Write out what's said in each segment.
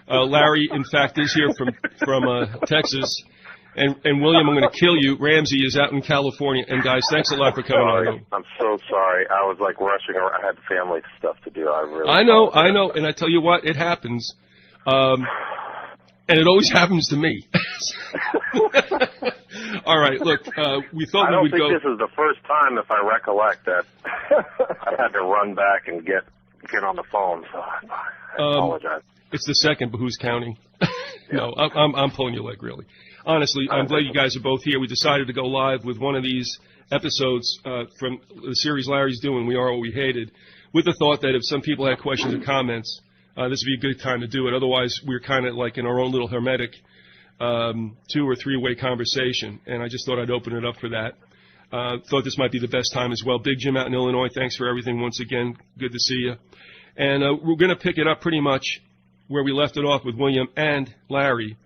Larry, in fact, is here from Texas. And William, I'm going to kill you. Ramsey is out in California. And guys, thanks a lot for coming on. I'm so sorry. I was like rushing around. I had family stuff to do. I know. And I tell you what, it happens. And it always happens to me. All right, look, we thought we would go. I don't think this is the first time, if I recollect, that I had to run back and get on the phone. So I apologize. It's the second, but who's counting? No, I'm pulling your leg, really. Honestly, I'm glad you guys are both here. We decided to go live with one of these episodes from the series Larry's doing, We Are What We Hated, with the thought that if some people had questions or comments, this would be a good time to do it. Otherwise, we're kind of like in our own little hermetic 2- or 3-way conversation, and I just thought I'd open it up for that. Thought this might be the best time as well. Big Jim out in Illinois, thanks for everything once again. Good to see you. And we're going to pick it up pretty much where we left it off with William and Larry,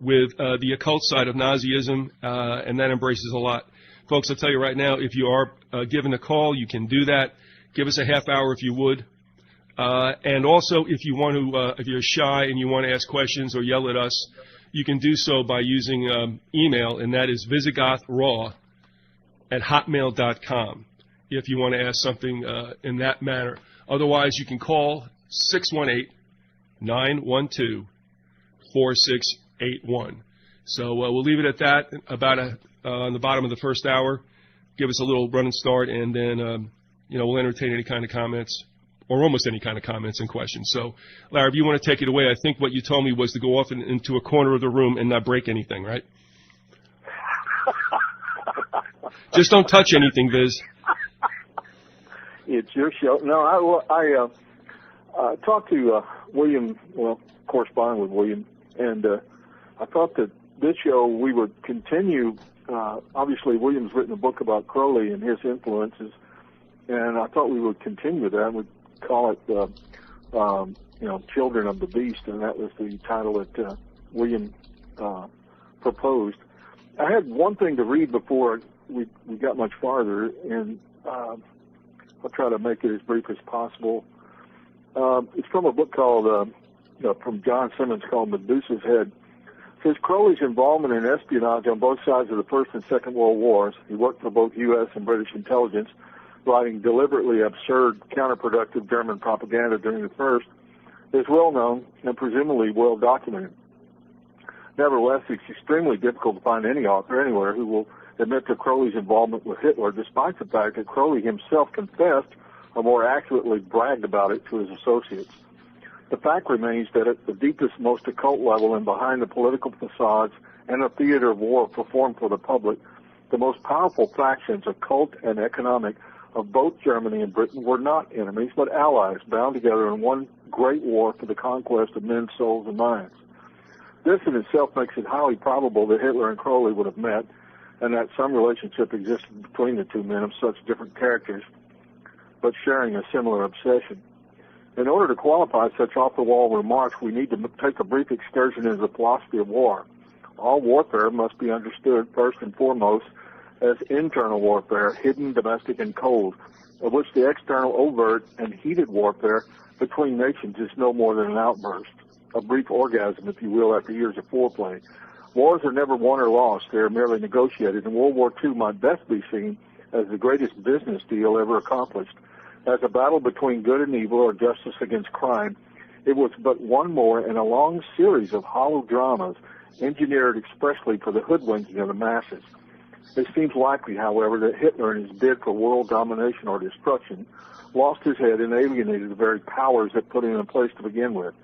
with the occult side of Nazism, and that embraces a lot. Folks, I'll tell you right now, if you are given a call, you can do that. Give us a half hour if you would. And also, if you want to, if you're shy and you want to ask questions or yell at us, you can do so by using email, and that is vyzygothraw@hotmail.com, if you want to ask something in that manner. Otherwise, you can call 618-912-4681. So we'll leave it at that, about on the bottom of the first hour. Give us a little running start, and then we'll entertain any kind of comments, or almost any kind of comments and questions. So, Larry, if you want to take it away, I think what you told me was to go off into a corner of the room and not break anything, right? Just don't touch anything, Viz. It's your show. No, I talked to William, corresponding with William, and I thought that this show we would continue. Obviously, William's written a book about Crowley and his influences, and I thought we would continue that. We'd call it, Children of the Beast, and that was the title that William proposed. I had one thing to read before we got much farther, and I'll try to make it as brief as possible. It's from a book called, from John Simmons, called Medusa's Head. It says Crowley's involvement in espionage on both sides of the First and Second World Wars. He worked for both U.S. and British intelligence, writing deliberately absurd, counterproductive German propaganda during the First, is well known and presumably well documented. Nevertheless, it's extremely difficult to find any author anywhere who will admit to Crowley's involvement with Hitler, despite the fact that Crowley himself confessed, or more accurately bragged about it, to his associates. The fact remains that at the deepest, most occult level and behind the political facades and the theater of war performed for the public, the most powerful factions, occult and economic, of both Germany and Britain were not enemies, but allies bound together in one great war for the conquest of men's souls and minds. This in itself makes it highly probable that Hitler and Crowley would have met, and that some relationship existed between the two men of such different characters, but sharing a similar obsession. In order to qualify such off-the-wall remarks, we need to take a brief excursion into the philosophy of war. All warfare must be understood first and foremost as internal warfare, hidden, domestic, and cold, of which the external, overt, and heated warfare between nations is no more than an outburst, a brief orgasm, if you will, after years of foreplay. Wars are never won or lost. They are merely negotiated, and World War II might best be seen as the greatest business deal ever accomplished. As a battle between good and evil, or justice against crime, it was but one more in a long series of hollow dramas engineered expressly for the hoodwinking of the masses. It seems likely, however, that Hitler, in his bid for world domination or destruction, lost his head and alienated the very powers that put him in place to begin with.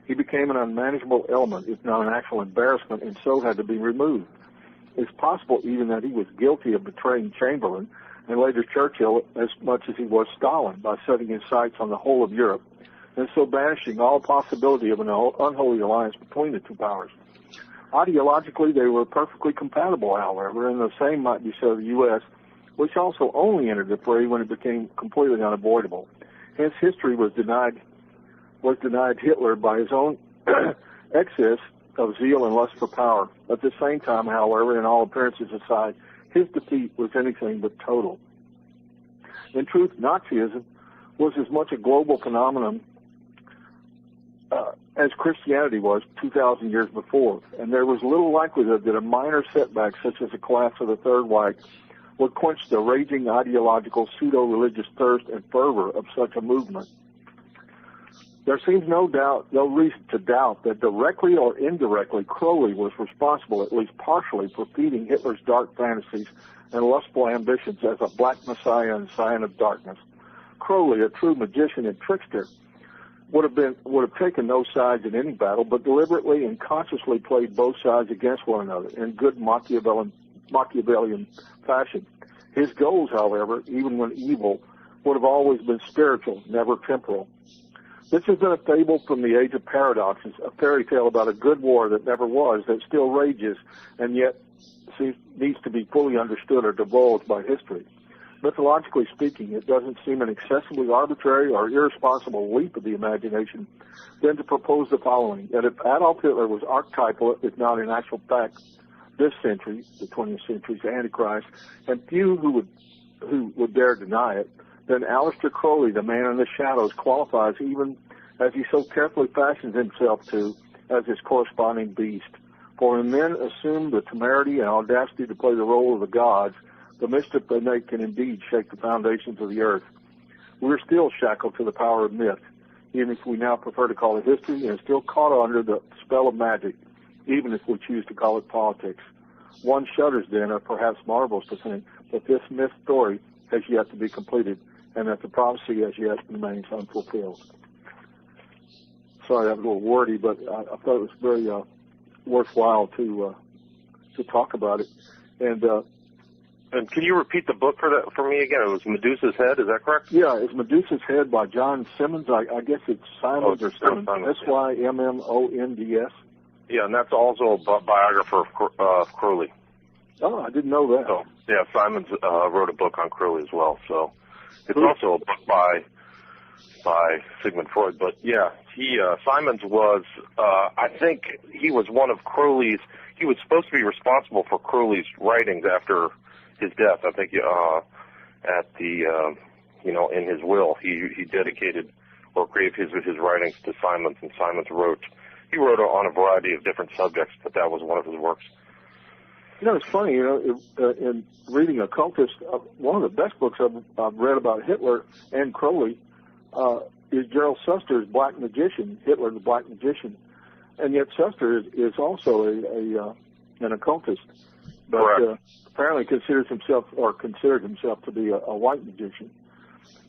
He became an unmanageable element, if not an actual embarrassment, and so had to be removed. It's possible even that he was guilty of betraying Chamberlain, and later Churchill, as much as he was Stalin, by setting his sights on the whole of Europe, and so banishing all possibility of an unholy alliance between the two powers. Ideologically, they were perfectly compatible, however, and the same might be said of the U.S., which also only entered the fray when it became completely unavoidable. Hence, history was denied Hitler by his own excess of zeal and lust for power. At the same time, however, in all appearances aside, his defeat was anything but total. In truth, Nazism was as much a global phenomenon as Christianity was 2,000 years before, and there was little likelihood that a minor setback such as a collapse of the Third Reich would quench the raging ideological pseudo-religious thirst and fervor of such a movement. There seems no reason to doubt that directly or indirectly Crowley was responsible, at least partially, for feeding Hitler's dark fantasies and lustful ambitions as a black messiah and scion of darkness. Crowley, a true magician and trickster, would have taken no sides in any battle, but deliberately and consciously played both sides against one another in good Machiavellian fashion. His goals, however, even when evil, would have always been spiritual, never temporal. This has been a fable from the age of paradoxes, a fairy tale about a good war that never was, that still rages, and yet needs to be fully understood or divulged by history. Mythologically speaking, it doesn't seem an excessively arbitrary or irresponsible leap of the imagination then to propose the following, that if Adolf Hitler was archetypal, if not in actual fact, this century, the 20th century's Antichrist, and few who would dare deny it, then Aleister Crowley, the man in the shadows, qualifies even as he so carefully fashions himself to as his corresponding beast. For when men assume the temerity and audacity to play the role of the gods, the mischief they make can indeed shake the foundations of the earth. We're still shackled to the power of myth, even if we now prefer to call it history, and still caught under the spell of magic, even if we choose to call it politics. One shudders then, or perhaps marvels to think that this myth story has yet to be completed, and that the prophecy as yet remains unfulfilled. Sorry, that was a little wordy, but I thought it was very worthwhile to talk about it. And can you repeat the book for me again? It was Medusa's Head, is that correct? Yeah, it's Medusa's Head by John Simmons. I guess it's Simons or Simmons. Symmonds. Yeah, and that's also a biographer of Crowley. Oh, I didn't know that. So, yeah, Simons wrote a book on Crowley as well. So it's also a book by Sigmund Freud. But yeah, Simons was, I think he was one of Crowley's. He was supposed to be responsible for Crowley's writings after his death. I think at the in his will he dedicated or gave his writings to Simons, and Simons wrote on a variety of different subjects, but that was one of his works. It's funny, in reading Occultist, one of the best books I've read about Hitler and Crowley is Gerald Suster's Black Magician, Hitler the Black Magician. And yet Suster is also an occultist, but apparently considered himself to be a white magician.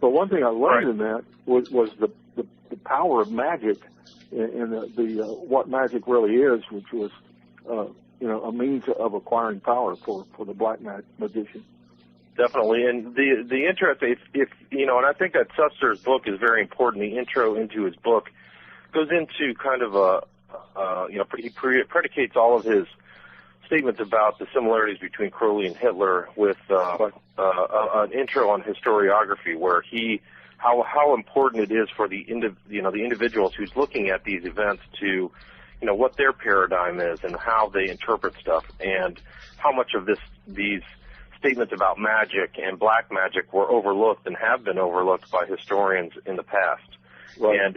But one thing I learned in that was the power of magic and the what magic really is, which was a means of acquiring power for the black magician. Definitely, and the interest, if and I think that Suster's book is very important. The intro into his book goes into kind of he predicates all of his statements about the similarities between Crowley and Hitler with an intro on historiography, where how important it is for the individuals who's looking at these events to what their paradigm is and how they interpret stuff, and how much of these statements about magic and black magic were overlooked and have been overlooked by historians in the past. Right. And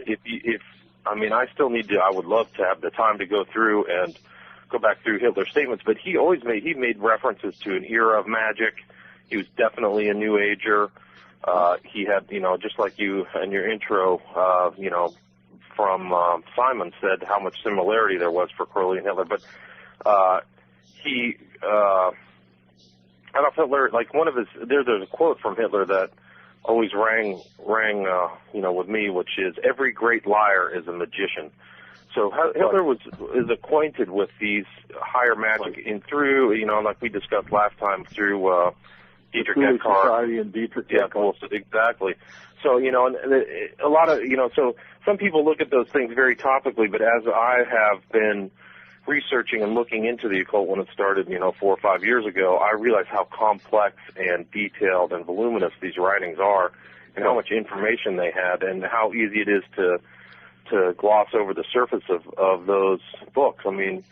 I would love to have the time to go through and go back through Hitler's statements, but he made references to an era of magic. He was definitely a New Ager. He had, just like you in your intro, from Simon said how much similarity there was for Crowley and Hitler, but Adolf Hitler, like one of his, there's a quote from Hitler that always rang, with me, which is, "Every great liar is a magician." So Hitler is acquainted with these higher magic through, like we discussed last time, through Dietrich Eckhart. Society and Dietrich Eckhart. Well, exactly. So, and a lot of, so some people look at those things very topically, but as I have been researching and looking into the occult when it started, 4 or 5 years ago, I realized how complex and detailed and voluminous these writings are, and how much information they had, and how easy it is to gloss over the surface of those books. I mean,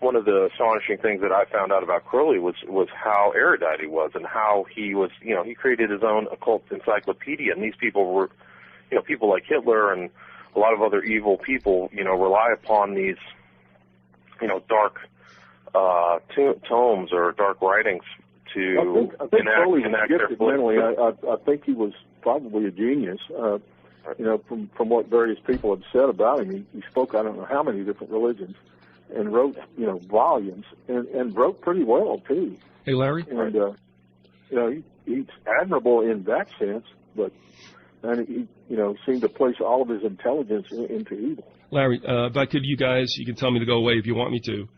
one of the astonishing things that I found out about Crowley was how erudite he was, and how he was, he created his own occult encyclopedia, and these people were, people like Hitler and a lot of other evil people, rely upon these, dark tomes or dark writings to I think Crowley was enact gifted their mentally. I think he was probably a genius. From what various people have said about him, he spoke I don't know how many different religions, and wrote volumes, and wrote pretty well too. Hey, Larry. And he's admirable in that sense, but he seemed to place all of his intelligence into evil. Larry, if I could, you can tell me to go away if you want me to,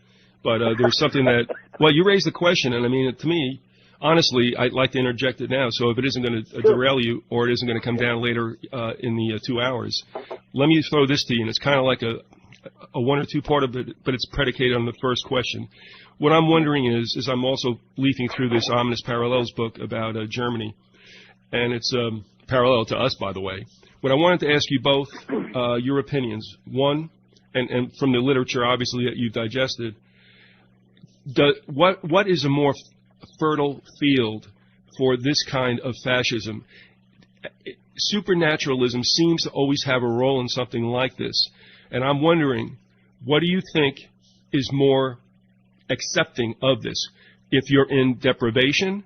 but there's something that, well, you raised the question, and I mean, to me, honestly, I'd like to interject it now, so if it isn't going to derail you, or it isn't going to come down later in the 2 hours, let me throw this to you, and it's kind of like a one or two part of it, but it's predicated on the first question. What I'm wondering is I'm also leafing through this Ominous Parallels book about Germany, and it's parallel to us, by the way. What I wanted to ask you both, your opinions. One, and from the literature, obviously, that you've digested, what is a more fertile field for this kind of fascism? Supernaturalism seems to always have a role in something like this, and I'm wondering, what do you think is more accepting of this, if you're in deprivation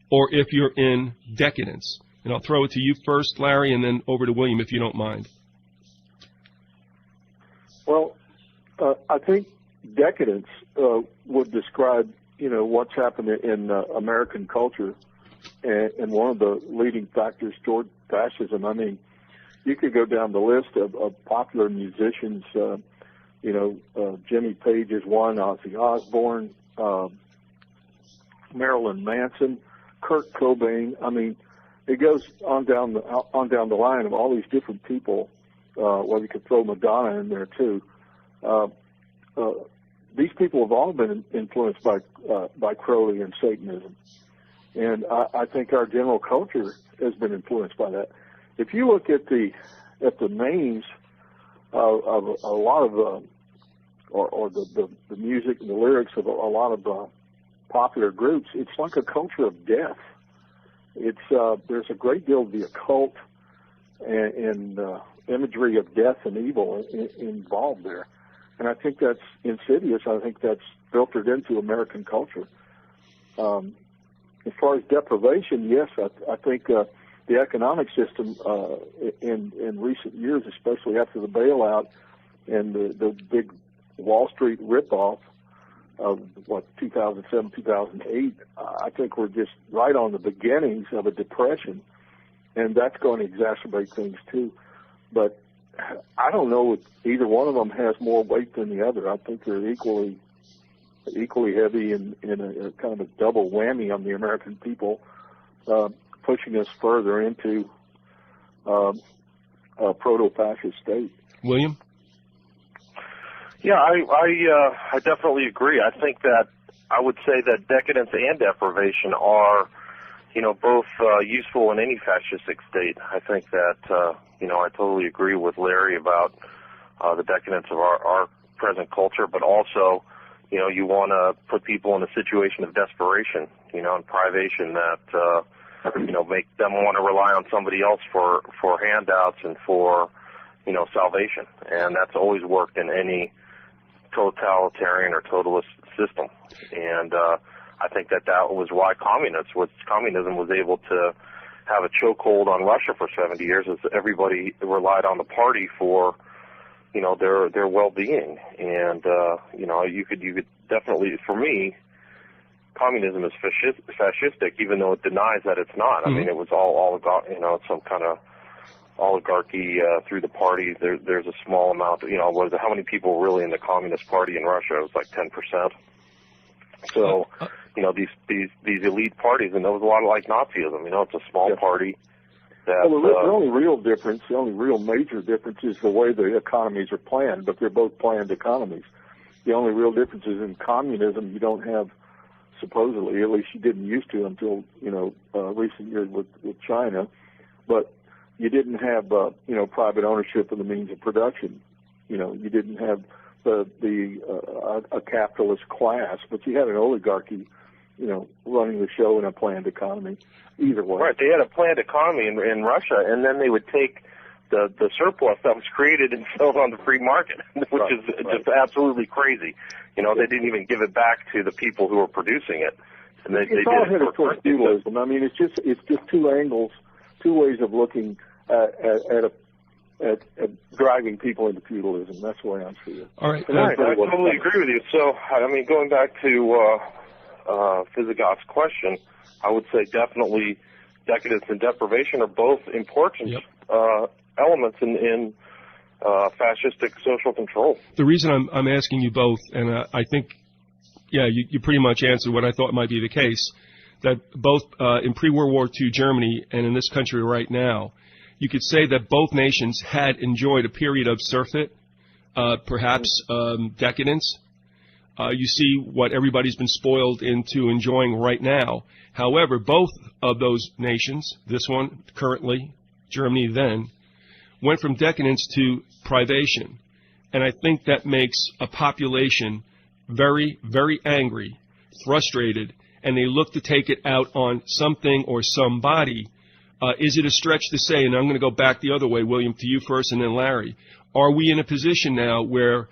or if you're in decadence? And I'll throw it to you first, Larry, and then over to William, if you don't mind. Well, I think decadence would describe, what's happened in American culture, and one of the leading factors toward fascism. I mean, you could go down the list of popular musicians. Jimmy Page is one, Ozzy Osbourne, Marilyn Manson, Kurt Cobain. I mean, it goes on down the line of all these different people. Well, you could throw Madonna in there too. These people have all been influenced by Crowley and Satanism, and I think our general culture has been influenced by that. If you look at the names of a lot of or the music and the lyrics of a lot of popular groups, it's like a culture of death. It's there's a great deal of the occult and imagery of death and evil involved there, and I think that's insidious. I think that's filtered into American culture. As far as deprivation, yes, I think the economic system in recent years, especially after the bailout and the big Wall Street ripoff of 2007, 2008, I think we're just right on the beginnings of a depression, and that's going to exacerbate things too. But I don't know if either one of them has more weight than the other. I think they're equally heavy in a kind of a double whammy on the American people, pushing us further into a proto-fascist state. William? Yeah, I definitely agree. I think that I would say that decadence and deprivation are, both useful in any fascistic state. I think that, I totally agree with Larry about the decadence of our present culture, but also, you want to put people in a situation of desperation, and privation that, make them want to rely on somebody else for handouts and for, salvation. And that's always worked in any totalitarian or totalist system. And I think that was why communism was able to have a chokehold on Russia for 70 years, is everybody relied on the party for, their well-being. And, you could definitely, for me, communism is fascistic, even though it denies that it's not. I mean, it was all some kind of oligarchy through the party. There's a small amount, how many people were really in the Communist Party in Russia? It was like 10%. So, these elite parties, and there was a lot of like Nazism. It's a small party. That, well, the only real difference, the only real major difference is the way the economies are planned, but they're both planned economies. The only real difference is in communism, you don't have, supposedly, at least you didn't used to until, recent years with China, but you didn't have, private ownership of the means of production. You didn't have a capitalist class, but you had an oligarchy, running the show in a planned economy. Either way. Right. They had a planned economy in Russia, and then they would take the surplus that was created and sold on the free market, which is just absolutely crazy. You know, they didn't even give it back to the people who were producing it. And it's all headed towards feudalism. I mean, it's just two angles, two ways of looking at driving people into feudalism. That's the way I see it. All right. Right. I totally agree with you. So, I mean, going back to Vyzygoth's question, I would say definitely decadence and deprivation are both important elements in fascistic social control. The reason I'm asking you both, and I think, you pretty much answered what I thought might be the case, that both in pre-World War II Germany and in this country right now, you could say that both nations had enjoyed a period of surfeit, perhaps decadence. You see what everybody's been spoiled into enjoying right now. However, both of those nations, this one currently, Germany then, went from decadence to privation. And I think that makes a population very, very angry, frustrated, and they look to take it out on something or somebody. Is it a stretch to say, and I'm going to go back the other way, William, to you first and then Larry, are we in a position now where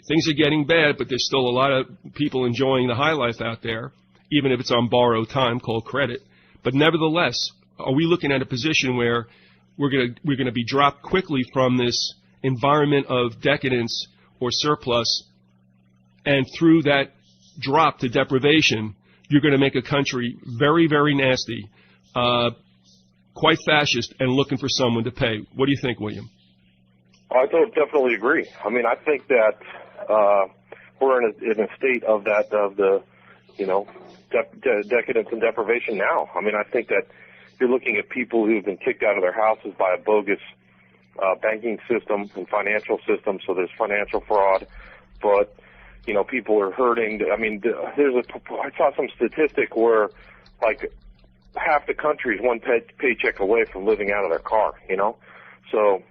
things are getting bad, but there's still a lot of people enjoying the high life out there, even if it's on borrowed time called credit? But nevertheless, are we looking at a position where we're going to be dropped quickly from this environment of decadence or surplus, and through that drop to deprivation, you're going to make a country very, very nasty, quite fascist, and looking for someone to pay? What do you think, William? I definitely agree. I mean, I think that we're in a state of the decadence and deprivation now. I mean, I think that you're looking at people who've been kicked out of their houses by a bogus banking system and financial system, so there's financial fraud. But, you know, people are hurting. I mean, I saw some statistic where, like, half the country is one paycheck away from living out of their car, you know? So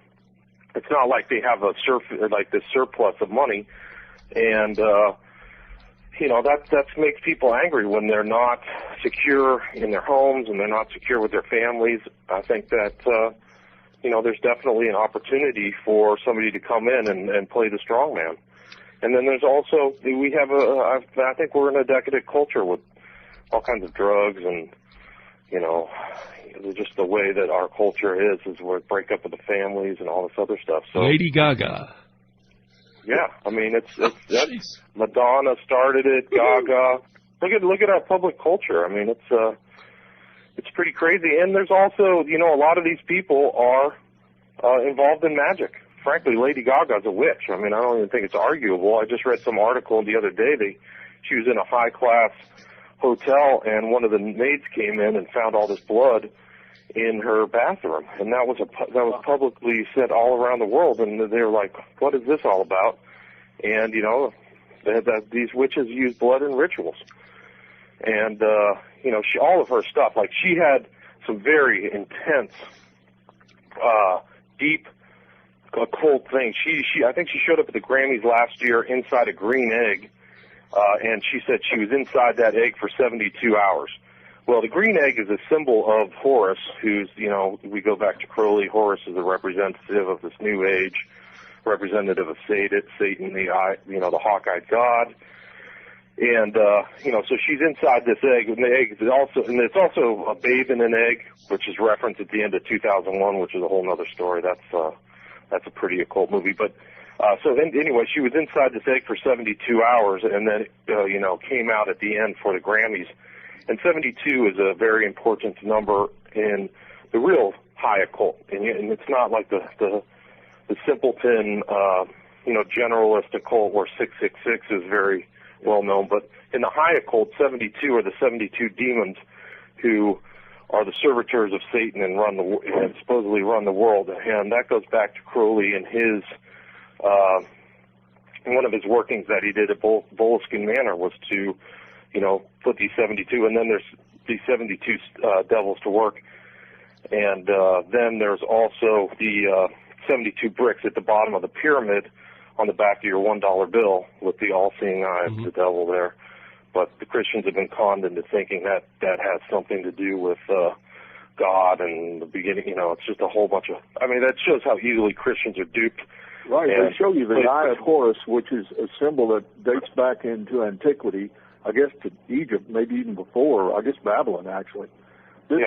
it's not like they have this surplus of money. And, you know, that makes people angry when they're not secure in their homes and they're not secure with their families. I think that, you know, there's definitely an opportunity for somebody to come in and play the strongman. And then there's also, I think we're in a decadent culture with all kinds of drugs and, you know, just the way that our culture is we break up with the families and all this other stuff. So Lady Gaga. Yeah, I mean, that's Madonna started it, Gaga. Look at our public culture. I mean, it's pretty crazy. And there's also, you know, a lot of these people are involved in magic. Frankly, Lady Gaga's a witch. I mean, I don't even think it's arguable. I just read some article the other day. She was in a high-class hotel, and one of the maids came in and found all this blood in her bathroom, and that was publicly said all around the world. And they were like, "What is this all about?" And you know, these witches use blood in rituals, and you know, all of her stuff. Like, she had some very intense, deep occult things. I think she showed up at the Grammys last year inside a green egg. And she said she was inside that egg for 72 hours. Well, the green egg is a symbol of Horus, who's, you know, we go back to Crowley. Horus is a representative of this new age, representative of Satan, the hawk-eyed god. And, you know, so she's inside this egg, and the egg is it's also a babe in an egg, which is referenced at the end of 2001, which is a whole other story. That's a pretty occult movie, but so anyway, she was inside this egg for 72 hours, and then, you know, came out at the end for the Grammys. And 72 is a very important number in the real high occult. And it's not like the simpleton, you know, generalist occult where 666 is very well known. But in the high occult, 72 are the 72 demons who are the servitors of Satan and supposedly run the world. And that goes back to Crowley and his one of his workings that he did at Boleskine Manor was to, you know, put these 72, and then there's these 72 devils to work. And then there's also the 72 bricks at the bottom of the pyramid on the back of your $1 bill with the all-seeing eye of the devil there. But the Christians have been conned into thinking that has something to do with God and the beginning. It's just a whole bunch of. I mean, that shows how easily Christians are duped. Right. And they show you the Eye of Horus, which is a symbol that dates back into antiquity. I guess to Egypt, maybe even before. I guess Babylon, actually. Well,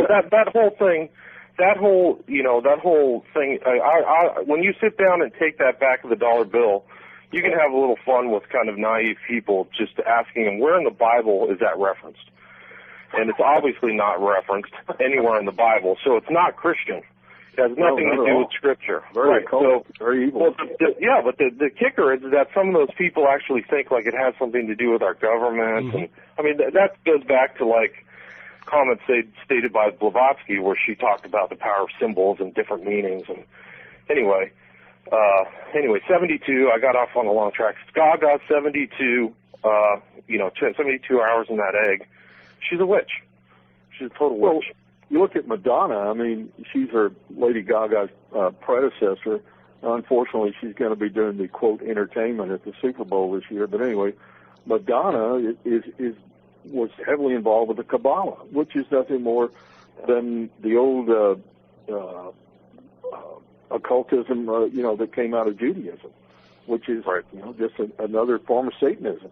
that whole thing. That whole thing. When you sit down and take that back of the dollar bill, you can have a little fun with kind of naive people just asking them, where in the Bible is that referenced? And it's obviously not referenced anywhere in the Bible, so it's not Christian. It has nothing to do with Scripture. Very occult, very evil. Well, but the kicker is that some of those people actually think like it has something to do with our government. And I mean, that goes back to like comments stated by Blavatsky, where she talked about the power of symbols and different meanings. And anyway, 72. I got off on a long track. Gaga, 72. 72 hours in that egg. She's a witch. She's a total witch. You look at Madonna. I mean, she's her Lady Gaga's predecessor. Unfortunately, she's going to be doing the quote entertainment at the Super Bowl this year. But anyway, Madonna was heavily involved with the Kabbalah, which is nothing more than the old occultism, that came out of Judaism, which is just another form of Satanism.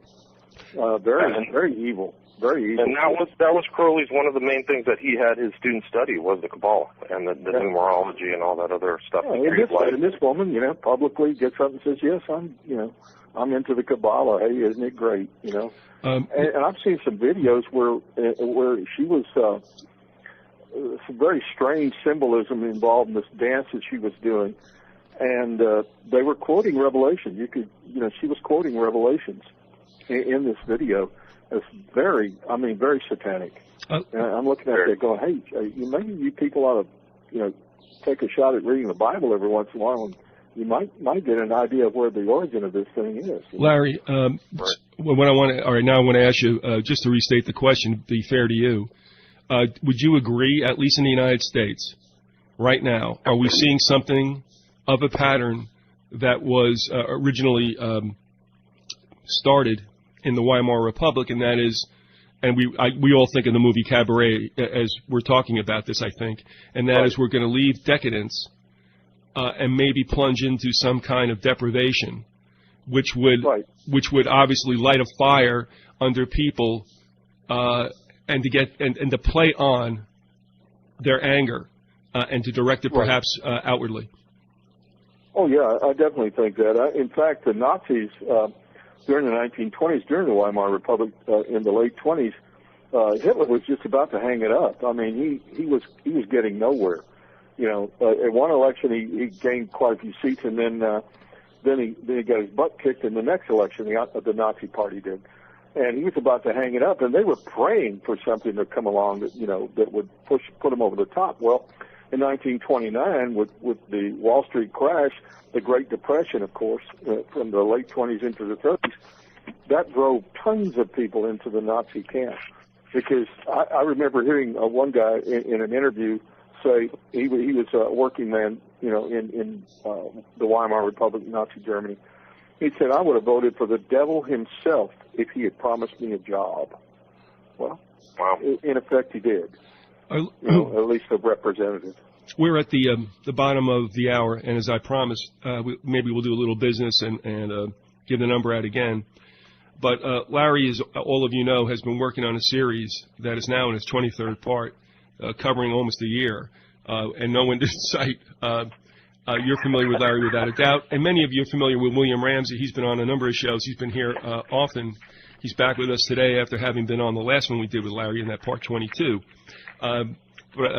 Very evil. Very evil. And that was Crowley's one of the main things that he had his students study was the Kabbalah and the numerology and all that other stuff. And this woman, publicly gets up and says, "Yes, I'm into the Kabbalah. Hey, isn't it great?" And I've seen some videos where she was some very strange symbolism involved in this dance that she was doing, and they were quoting Revelation. She was quoting Revelations in this video. It's very satanic. I'm looking at it going, hey, maybe you people ought to, take a shot at reading the Bible every once in a while, and you might get an idea of where the origin of this thing is. Larry, what I want to ask you, just to restate the question, to be fair to you, would you agree, at least in the United States, right now, are we seeing something of a pattern that was originally started in the Weimar Republic, and that is, and we all think of the movie Cabaret as we're talking about this, I think, and that is we're going to leave decadence and maybe plunge into some kind of deprivation, which would obviously light a fire under people and to get and to play on their anger and to direct it perhaps outwardly. Oh yeah, I definitely think that. In fact, the Nazis. During the 1920s, during the Weimar Republic, in the late 20s, Hitler was just about to hang it up. I mean, he was getting nowhere. At one election he gained quite a few seats, and then he got his butt kicked in the next election. The Nazi Party did, and he was about to hang it up. And they were praying for something to come along that would put him over the top. Well, in 1929, with the Wall Street crash, the Great Depression, of course, from the late 20s into the 30s, that drove tons of people into the Nazi camp. Because I remember hearing one guy in an interview say he was a working man, in the Weimar Republic, Nazi Germany. He said, "I would have voted for the devil himself if he had promised me a job." Well, in effect, he did. At least a representative. We're at the bottom of the hour, and as I promised, maybe we'll do a little business and give the number out again. But Larry, as all of you know, has been working on a series that is now in its 23rd part, covering almost a year, and no one did cite. You're familiar with Larry without a doubt, and many of you are familiar with William Ramsey. He's been on a number of shows. He's been here often. He's back with us today after having been on the last one we did with Larry in that part 22. But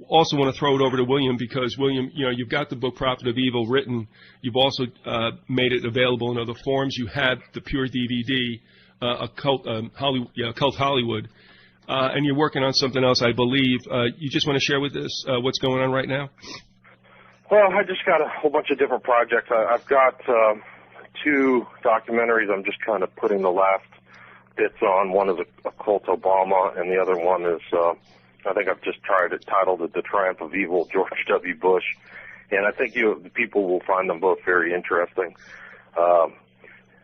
also want to throw it over to William because, William, you've got the book Prophet of Evil written. You've also made it available in other forms. You had the pure DVD, Occult Hollywood, and you're working on something else, I believe. You just want to share with us what's going on right now? Well, I just got a whole bunch of different projects. I've got 2 documentaries I'm just kind of putting the last bits on. One is Occult Obama, and the other one is... I think I've just titled it The Triumph of Evil, George W. Bush. And I think the people will find them both very interesting.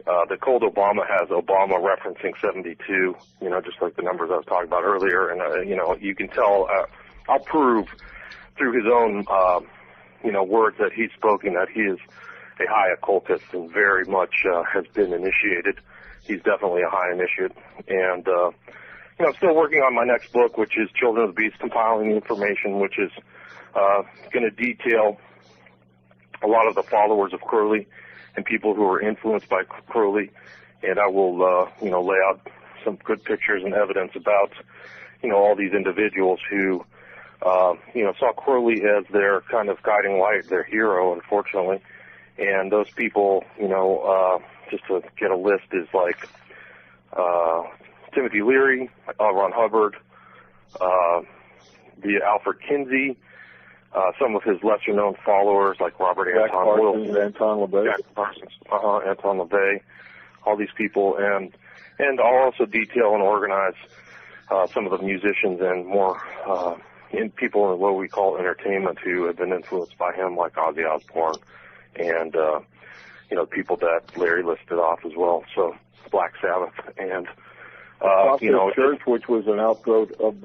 the Cold Obama has Obama referencing 72, you know, just like the numbers I was talking about earlier. And, you know, you can tell, I'll prove through his own, you know, words that he's spoken that he is a high occultist and very much has been initiated. He's definitely a high initiate. And, you know, I'm still working on my next book, which is Children of the Beast, compiling the information, which is going to detail a lot of the followers of Crowley and people who are influenced by Crowley. And I will, you know, lay out some good pictures and evidence about, you know, all these individuals who, you know, saw Crowley as their kind of guiding light, their hero, unfortunately. And those people, you know, just to get a list, is like Timothy Leary, Ron Hubbard, the Alfred Kinsey, some of his lesser-known followers like Robert Anton Wilson, Anton LaVey, Jack Parsons, Anton LaVey, all these people, and I'll also detail and organize some of the musicians and more people in what we call entertainment who have been influenced by him, like Ozzy Osbourne, and you know, people that Larry listed off as well. So Black Sabbath and you know, Church, which was an outgrowth of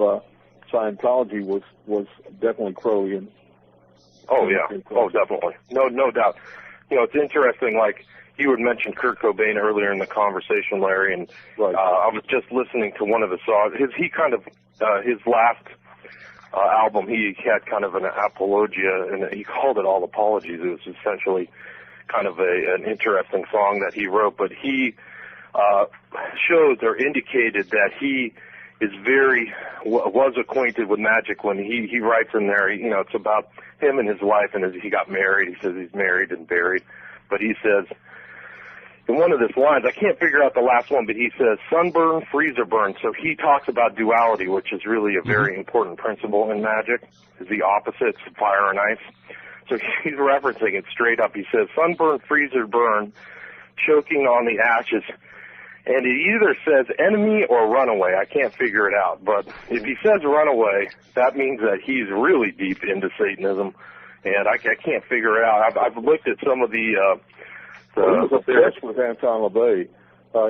Scientology, was definitely Crowleyan. Oh yeah, oh definitely, no doubt. You know, it's interesting. Like you had mentioned Kurt Cobain earlier in the conversation, Larry, and right. I was just listening to one of the songs. His last album, he had kind of an apologia, and he called it All Apologies. It was essentially kind of an interesting song that he wrote, but he showed or indicated that he is was acquainted with magic when he writes in there, you know, it's about him and his life, and as he got married, he says he's married and buried, but he says, in one of his lines, I can't figure out the last one, but he says, sunburn, freezer burn. So he talks about duality, which is really a very important principle in magic, is the opposites, fire and ice. So he's referencing it straight up. He says, sunburn, freezer burn, choking on the ashes. And it either says enemy or runaway. I can't figure it out. But if he says runaway, that means that he's really deep into Satanism. And I can't figure it out. I've looked at some of the he was obsessed with Anton LaVey.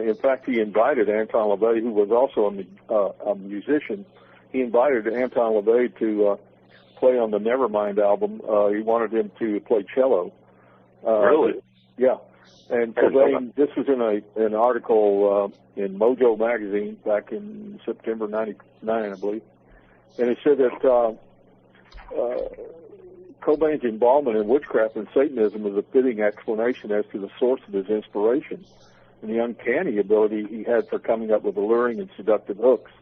In fact, he invited Anton LaVey, who was also a musician. He invited Anton LaVey to play on the Nevermind album. He wanted him to play cello. Really? Yeah. And Cobain, this was in an article in Mojo magazine back in September '99, I believe. And it said that Cobain's involvement in witchcraft and Satanism is a fitting explanation as to the source of his inspiration and the uncanny ability he had for coming up with alluring and seductive hooks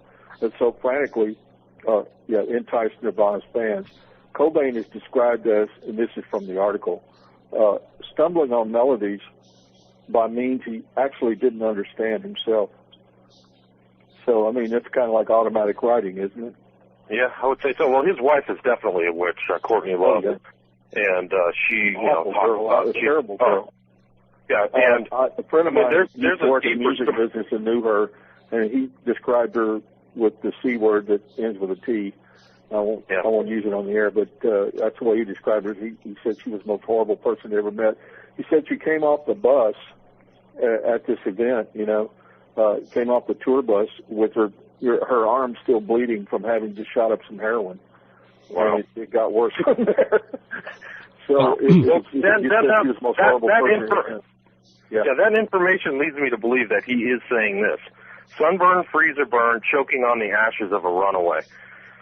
that so frantically enticed Nirvana's fans. Cobain is described as, and this is from the article, stumbling on melodies by means he actually didn't understand himself. So, I mean, that's kind of like automatic writing, isn't it? Yeah, I would say so. Well, his wife is definitely a witch, Courtney Love, and she, you know, talks about terrible girl. Yeah, and a friend of mine there's worked in the music business and knew her, and he described her with the C word that ends with a T. I won't use it on the air, but that's the way he described her. He said she was the most horrible person he ever met. He said she came off the bus at this event, you know, came off the tour bus with her arm still bleeding from having just shot up some heroin. Wow. And it got worse from there. So that information leads me to believe that he is saying this: sunburn, freezer burn, choking on the ashes of a runaway.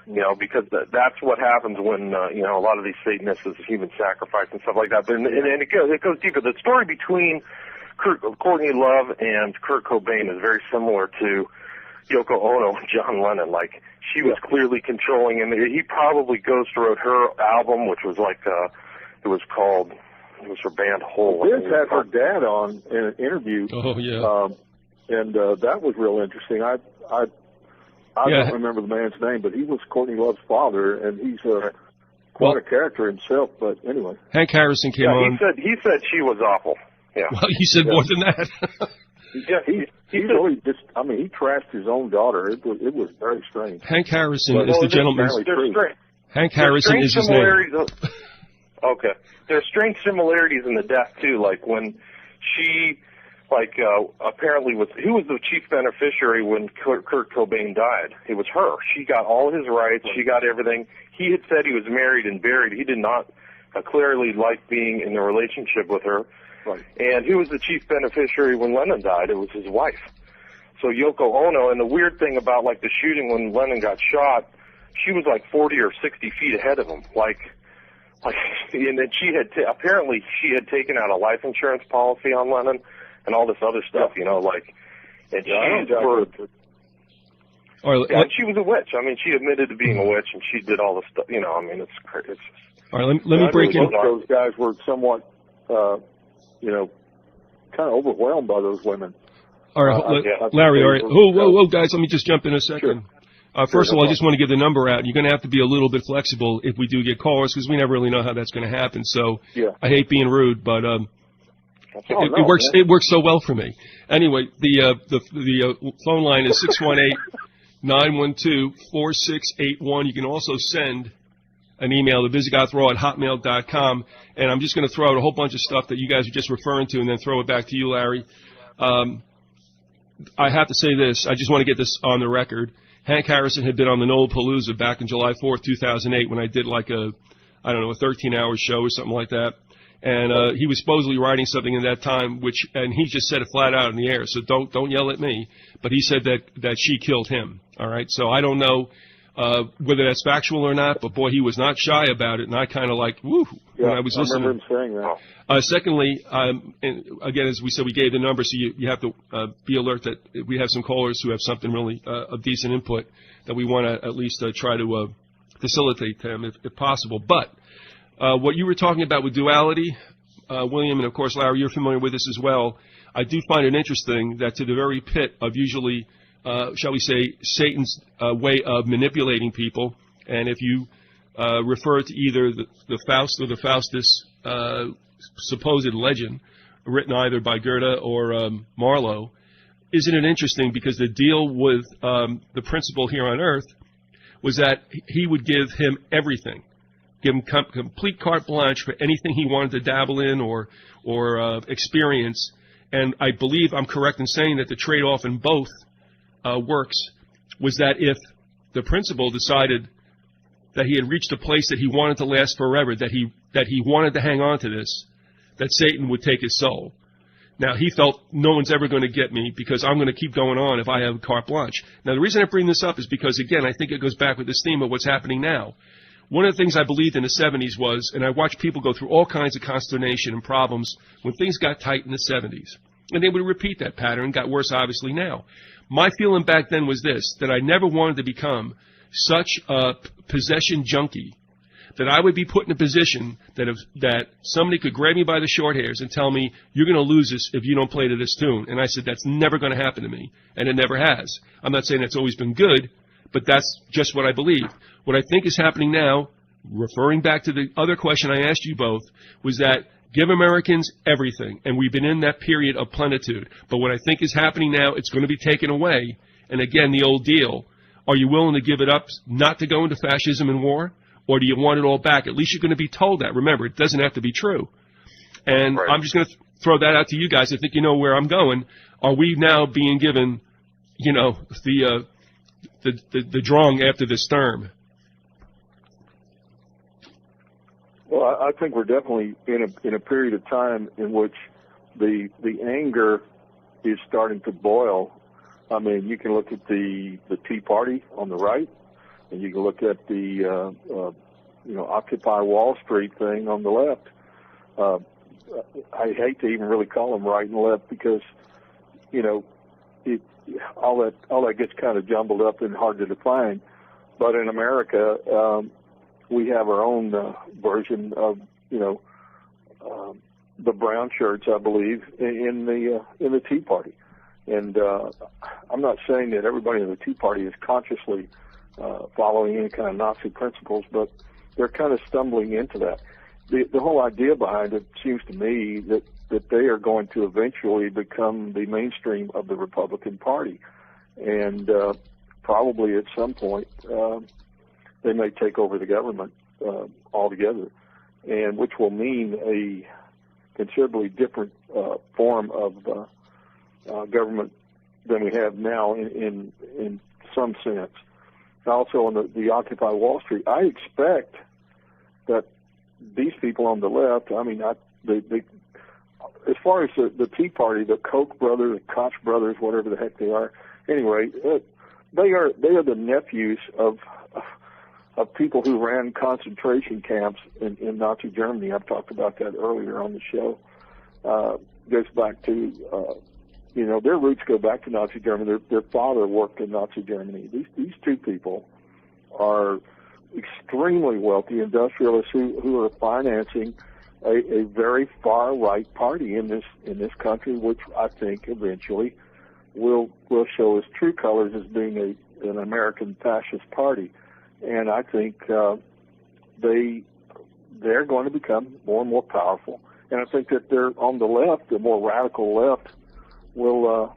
You know, because that's what happens when, you know, a lot of these Satanists is human sacrifice and stuff like that. And it goes deeper. The story between Courtney Love and Kurt Cobain is very similar to Yoko Ono and John Lennon. Like, she was clearly controlling him. He probably ghostwrote her album, which was like, it was her band Hole. Vince had her dad on in an interview. Oh, yeah. And that was real interesting. I don't remember the man's name, but he was Courtney Love's father, and he's quite a character himself. But anyway, Hank Harrison came on. He said she was awful. Yeah. Well, he said more than that. he really just. I mean, he trashed his own daughter. It was very strange. Hank Harrison is the gentleman. Hank Harrison is his name. Okay. There's strange similarities in the death too. Like when she apparently who was the chief beneficiary when Kurt Cobain died? It was her. She got all his rights. She got everything. He had said he was married and buried. He did not clearly like being in a relationship with her. Right. And who was the chief beneficiary when Lennon died? It was his wife. So Yoko Ono, and the weird thing about like the shooting when Lennon got shot, she was like 40 or 60 feet ahead of him. And then apparently she had taken out a life insurance policy on Lennon and all this other stuff, and she was a witch. I mean, she admitted to being a witch, and she did all the stuff, it's crazy. It's just, all right, let me break in. Those guys were somewhat, kind of overwhelmed by those women. All right, Larry, all right. Whoa, guys, let me just jump in a second. Sure. First of all, I just want to give the number out. You're going to have to be a little bit flexible if we do get callers, because we never really know how that's going to happen. So I hate being rude, but it works so well for me. Anyway, the phone line is 618-912-4681. You can also send an email to VyzygothRaw@hotmail.com, and I'm just going to throw out a whole bunch of stuff that you guys are just referring to and then throw it back to you, Larry. I have to say this. I just want to get this on the record. Hank Harrison had been on the Nola-Palooza back in July 4th, 2008, when I did like a 13-hour show or something like that. And he was supposedly writing something in that time, and he just said it flat out in the air. So don't yell at me. But he said that she killed him. All right. So I don't know whether that's factual or not. But boy, he was not shy about it, and I kind of like woo when I was listening. I remember him saying that. Secondly, and again, as we said, we gave the number, so you have to be alert that we have some callers who have something really of decent input that we want to at least try to facilitate them if possible. But what you were talking about with duality, William, and of course, Larry, you're familiar with this as well. I do find it interesting that to the very pit of usually, shall we say, Satan's way of manipulating people, and if you refer to either the Faust or the Faustus supposed legend, written either by Goethe or Marlowe, isn't it interesting? Because the deal with the principle here on Earth was that he would give him everything, give him complete carte blanche for anything he wanted to dabble in or experience. And I believe I'm correct in saying that the trade-off in both works was that if the principal decided that he had reached a place that he wanted to last forever, that he wanted to hang on to this, that Satan would take his soul. Now, he felt no one's ever going to get me because I'm going to keep going on if I have carte blanche. Now, the reason I bring this up is because, again, I think it goes back with this theme of what's happening now. One of the things I believed in the 70s was, and I watched people go through all kinds of consternation and problems when things got tight in the 70s. And they would repeat that pattern. Got worse, obviously, now. My feeling back then was this, that I never wanted to become such a possession junkie that I would be put in a position that somebody could grab me by the short hairs and tell me, you're going to lose this if you don't play to this tune. And I said, that's never going to happen to me. And it never has. I'm not saying that's always been good, but that's just what I believe. What I think is happening now, referring back to the other question I asked you both, was that give Americans everything. And we've been in that period of plenitude. But what I think is happening now, it's going to be taken away. And again, the old deal. Are you willing to give it up not to go into fascism and war? Or do you want it all back? At least you're going to be told that. Remember, it doesn't have to be true. And right. I'm just going to throw that out to you guys. I think you know where I'm going. Are we now being given, the drong after the Sturm? Well, I think we're definitely in a period of time in which the anger is starting to boil. I mean, you can look at the Tea Party on the right, and you can look at the Occupy Wall Street thing on the left. I hate to even really call them right and left because, all that gets kind of jumbled up and hard to define. But in America, we have our own version of, the brown shirts, I believe, in the Tea Party. And I'm not saying that everybody in the Tea Party is consciously following any kind of Nazi principles, but they're kind of stumbling into that. The whole idea behind it seems to me that they are going to eventually become the mainstream of the Republican Party. And probably at some point they may take over the government altogether, and which will mean a considerably different form of government than we have now in some sense. Also, on the Occupy Wall Street, I expect that these people on the left, I mean, as far as the Tea Party, the Koch brothers, the Koch brothers, whatever the heck they are, anyway, they are the nephews of people who ran concentration camps in Nazi Germany. I've talked about that earlier on the show. Goes back to their roots go back to Nazi Germany. Their father worked in Nazi Germany. These two people are extremely wealthy industrialists who are financing a very far right party in this country, which I think eventually will show its true colors as being an American fascist party. And I think they're going to become more and more powerful. And I think that they're on the left, the more radical left, will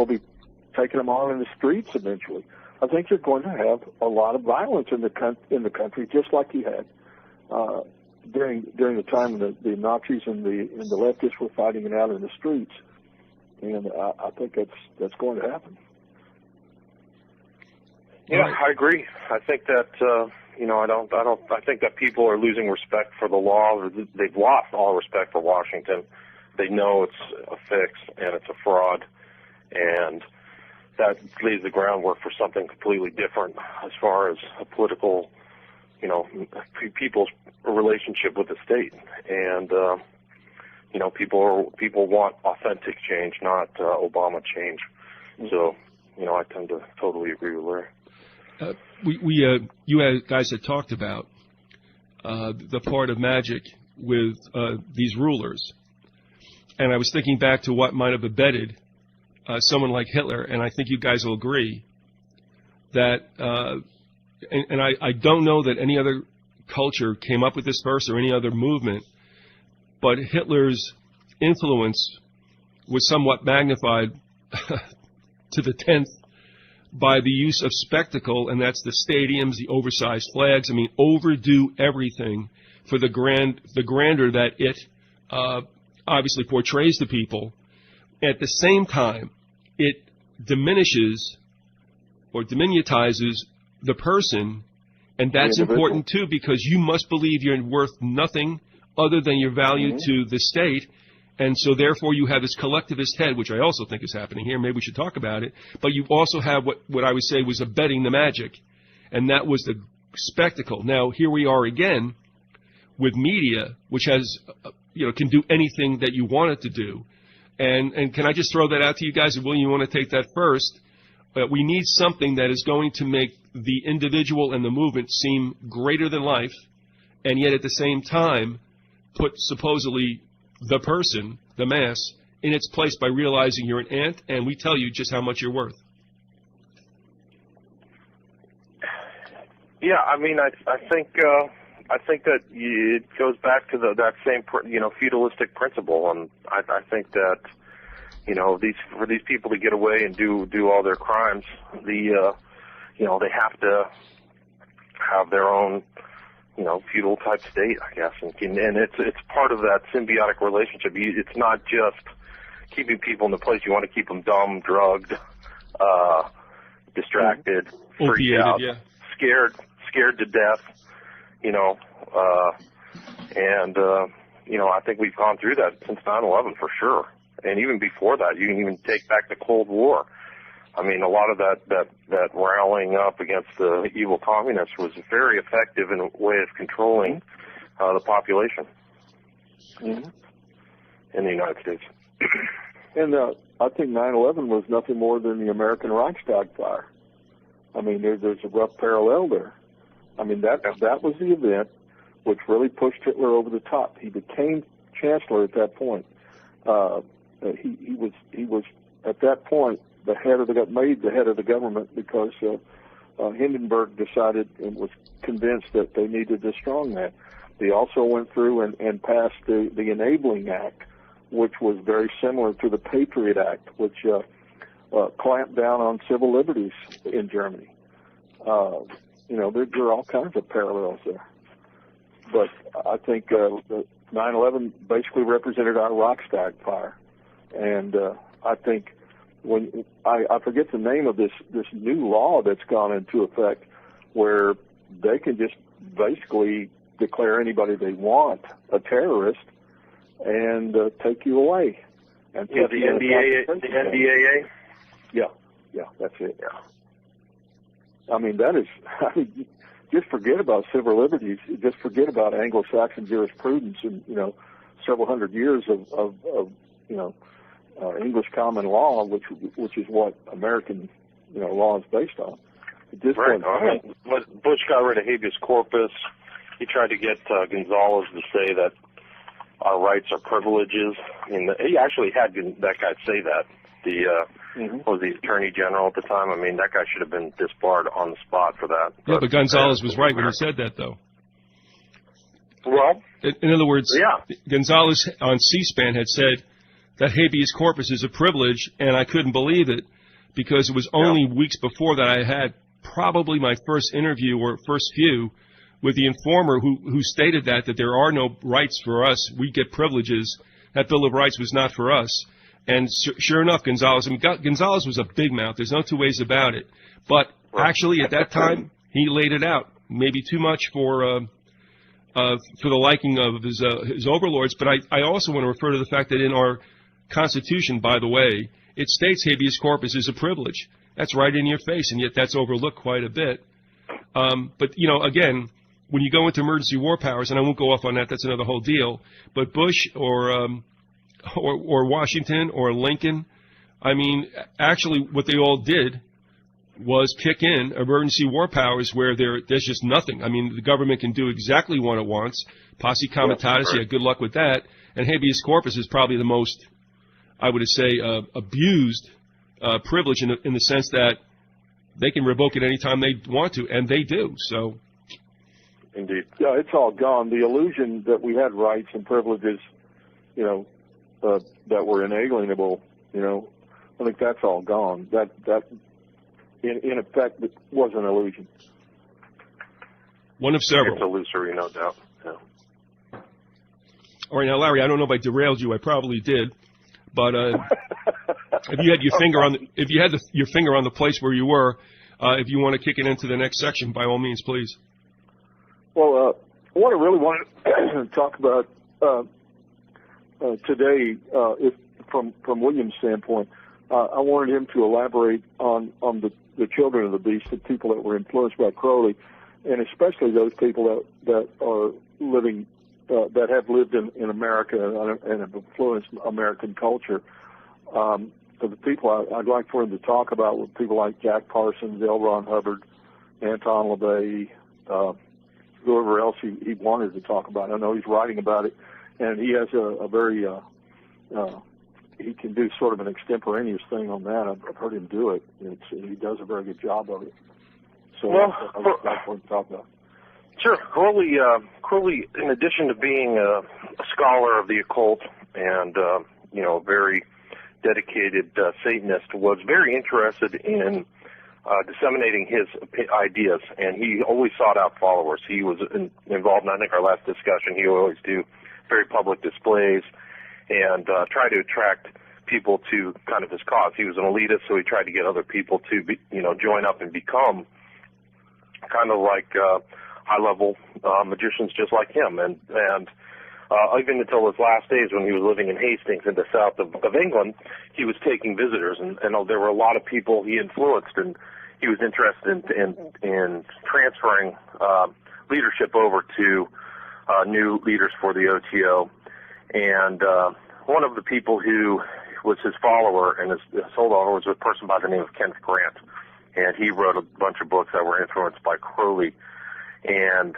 be taking them on in the streets eventually. I think you're going to have a lot of violence in the country, just like you had during the time the Nazis and the leftists were fighting it out in the streets. And I think that's going to happen. Yeah, I agree. I think that I think that people are losing respect for the law. They've lost all respect for Washington. They know it's a fix and it's a fraud, and that lays the groundwork for something completely different as far as a political, people's relationship with the state. And people want authentic change, not Obama change. So, I tend to totally agree with Larry. You guys had talked about the part of magic with these rulers, and I was thinking back to what might have abetted someone like Hitler, and I think you guys will agree that, and I don't know that any other culture came up with this first or any other movement, but Hitler's influence was somewhat magnified to the 10th by the use of spectacle, and that's the stadiums, the oversized flags. I mean, overdo everything for the grandeur that it obviously portrays to people. At the same time, it diminishes or diminutizes the person, and that's important too, because you must believe you're worth nothing other than your value to the state. And so, therefore, you have this collectivist head, which I also think is happening here. Maybe we should talk about it. But you also have what I would say was abetting the magic, and that was the spectacle. Now, here we are again with media, which has, can do anything that you want it to do. And can I just throw that out to you guys? William, you want to take that first? We need something that is going to make the individual and the movement seem greater than life, and yet at the same time put supposedly the person, the mass, in its place by realizing you're an ant, and we tell you just how much you're worth. Yeah, I mean, I think that it goes back to that same feudalistic principle, and I think that for these people to get away and do all their crimes, they have to have their own feudal type state, I guess, and it's part of that symbiotic relationship. It's not just keeping people in the place. You want to keep them dumb, drugged, distracted, freaked out, scared to death, I think we've gone through that since 9/11 for sure, and even before that. You can even take back the Cold War. I mean, a lot of that rallying up against the evil communists was very effective in a way of controlling the population in the United States. And I think 9/11 was nothing more than the American Reichstag fire. I mean, there's a rough parallel there. I mean, that was the event which really pushed Hitler over the top. He became chancellor at that point. He was at that point made the head of the government because Hindenburg decided and was convinced that they needed a strong man. They also went through and passed the Enabling Act, which was very similar to the Patriot Act, which clamped down on civil liberties in Germany. There are all kinds of parallels there. But I think 9/11 basically represented our Reichstag fire. And I think when I forget the name of this new law that's gone into effect, where they can just basically declare anybody they want a terrorist and take you away. And the NDAA. Yeah, that's it. Yeah. I mean, that is. I mean, just forget about civil liberties. Just forget about Anglo-Saxon jurisprudence and several hundred years of English common law, which is what American law is based on. Right. When Bush got rid of habeas corpus, he tried to get Gonzales to say that our rights are privileges. And he actually had that guy say that. Was the Attorney General at the time. I mean, that guy should have been disbarred on the spot for that. Yeah, but Gonzales was right when he said that, though. Well, in other words, Gonzales on C-SPAN had said that habeas corpus is a privilege, and I couldn't believe it because it was only weeks before that I had probably my first interview or first few with the informer who stated that there are no rights for us. We get privileges. That Bill of Rights was not for us. And sure enough, Gonzales was a big mouth. There's no two ways about it. But actually, at that time, he laid it out. Maybe too much for the liking of his overlords. But I also want to refer to the fact that in our Constitution, by the way, it states habeas corpus is a privilege. That's right in your face, and yet that's overlooked quite a bit. But, again, when you go into emergency war powers, and I won't go off on that, that's another whole deal, but Bush or Washington or Lincoln, I mean, actually what they all did was kick in emergency war powers where there's just nothing. I mean, the government can do exactly what it wants. Posse comitatus, good luck with that. And habeas corpus is probably the most, I would say, abused privilege in the sense that they can revoke it anytime they want to, and they do. So, indeed, yeah, it's all gone. The illusion that we had rights and privileges, that were inalienable, I think that's all gone. That in effect was an illusion. One of several. It's illusory, no doubt. Yeah. All right, now, Larry, I don't know if I derailed you. I probably did, but if you had your finger on your finger on the place where you were, if you want to kick it into the next section, by all means, please. Well, what I really wanted to talk about today, from William's standpoint, I wanted him to elaborate on the children of the beast, the people that were influenced by Crowley, and especially those people that are living, that have lived in America and have influenced American culture. The people I'd like for him to talk about were people like Jack Parsons, L. Ron Hubbard, Anton LaVey, whoever else he wanted to talk about. I know he's writing about it, and he has a very he can do sort of an extemporaneous thing on that. I've heard him do it. He does a very good job of it. So I would like for him to talk about it. Sure. Crowley, in addition to being a scholar of the occult and a very dedicated Satanist, was very interested in disseminating his ideas, and he always sought out followers. He was involved in, I think, our last discussion, he would always do very public displays and try to attract people to kind of his cause. He was an elitist, so he tried to get other people to join up and become kind of like high-level magicians just like him. And even until his last days, when he was living in Hastings in the south of England, he was taking visitors, and there were a lot of people he influenced, and he was interested in transferring leadership over to new leaders for the OTO. And one of the people who was his follower and his holdover was a person by the name of Kenneth Grant, and he wrote a bunch of books that were influenced by Crowley. And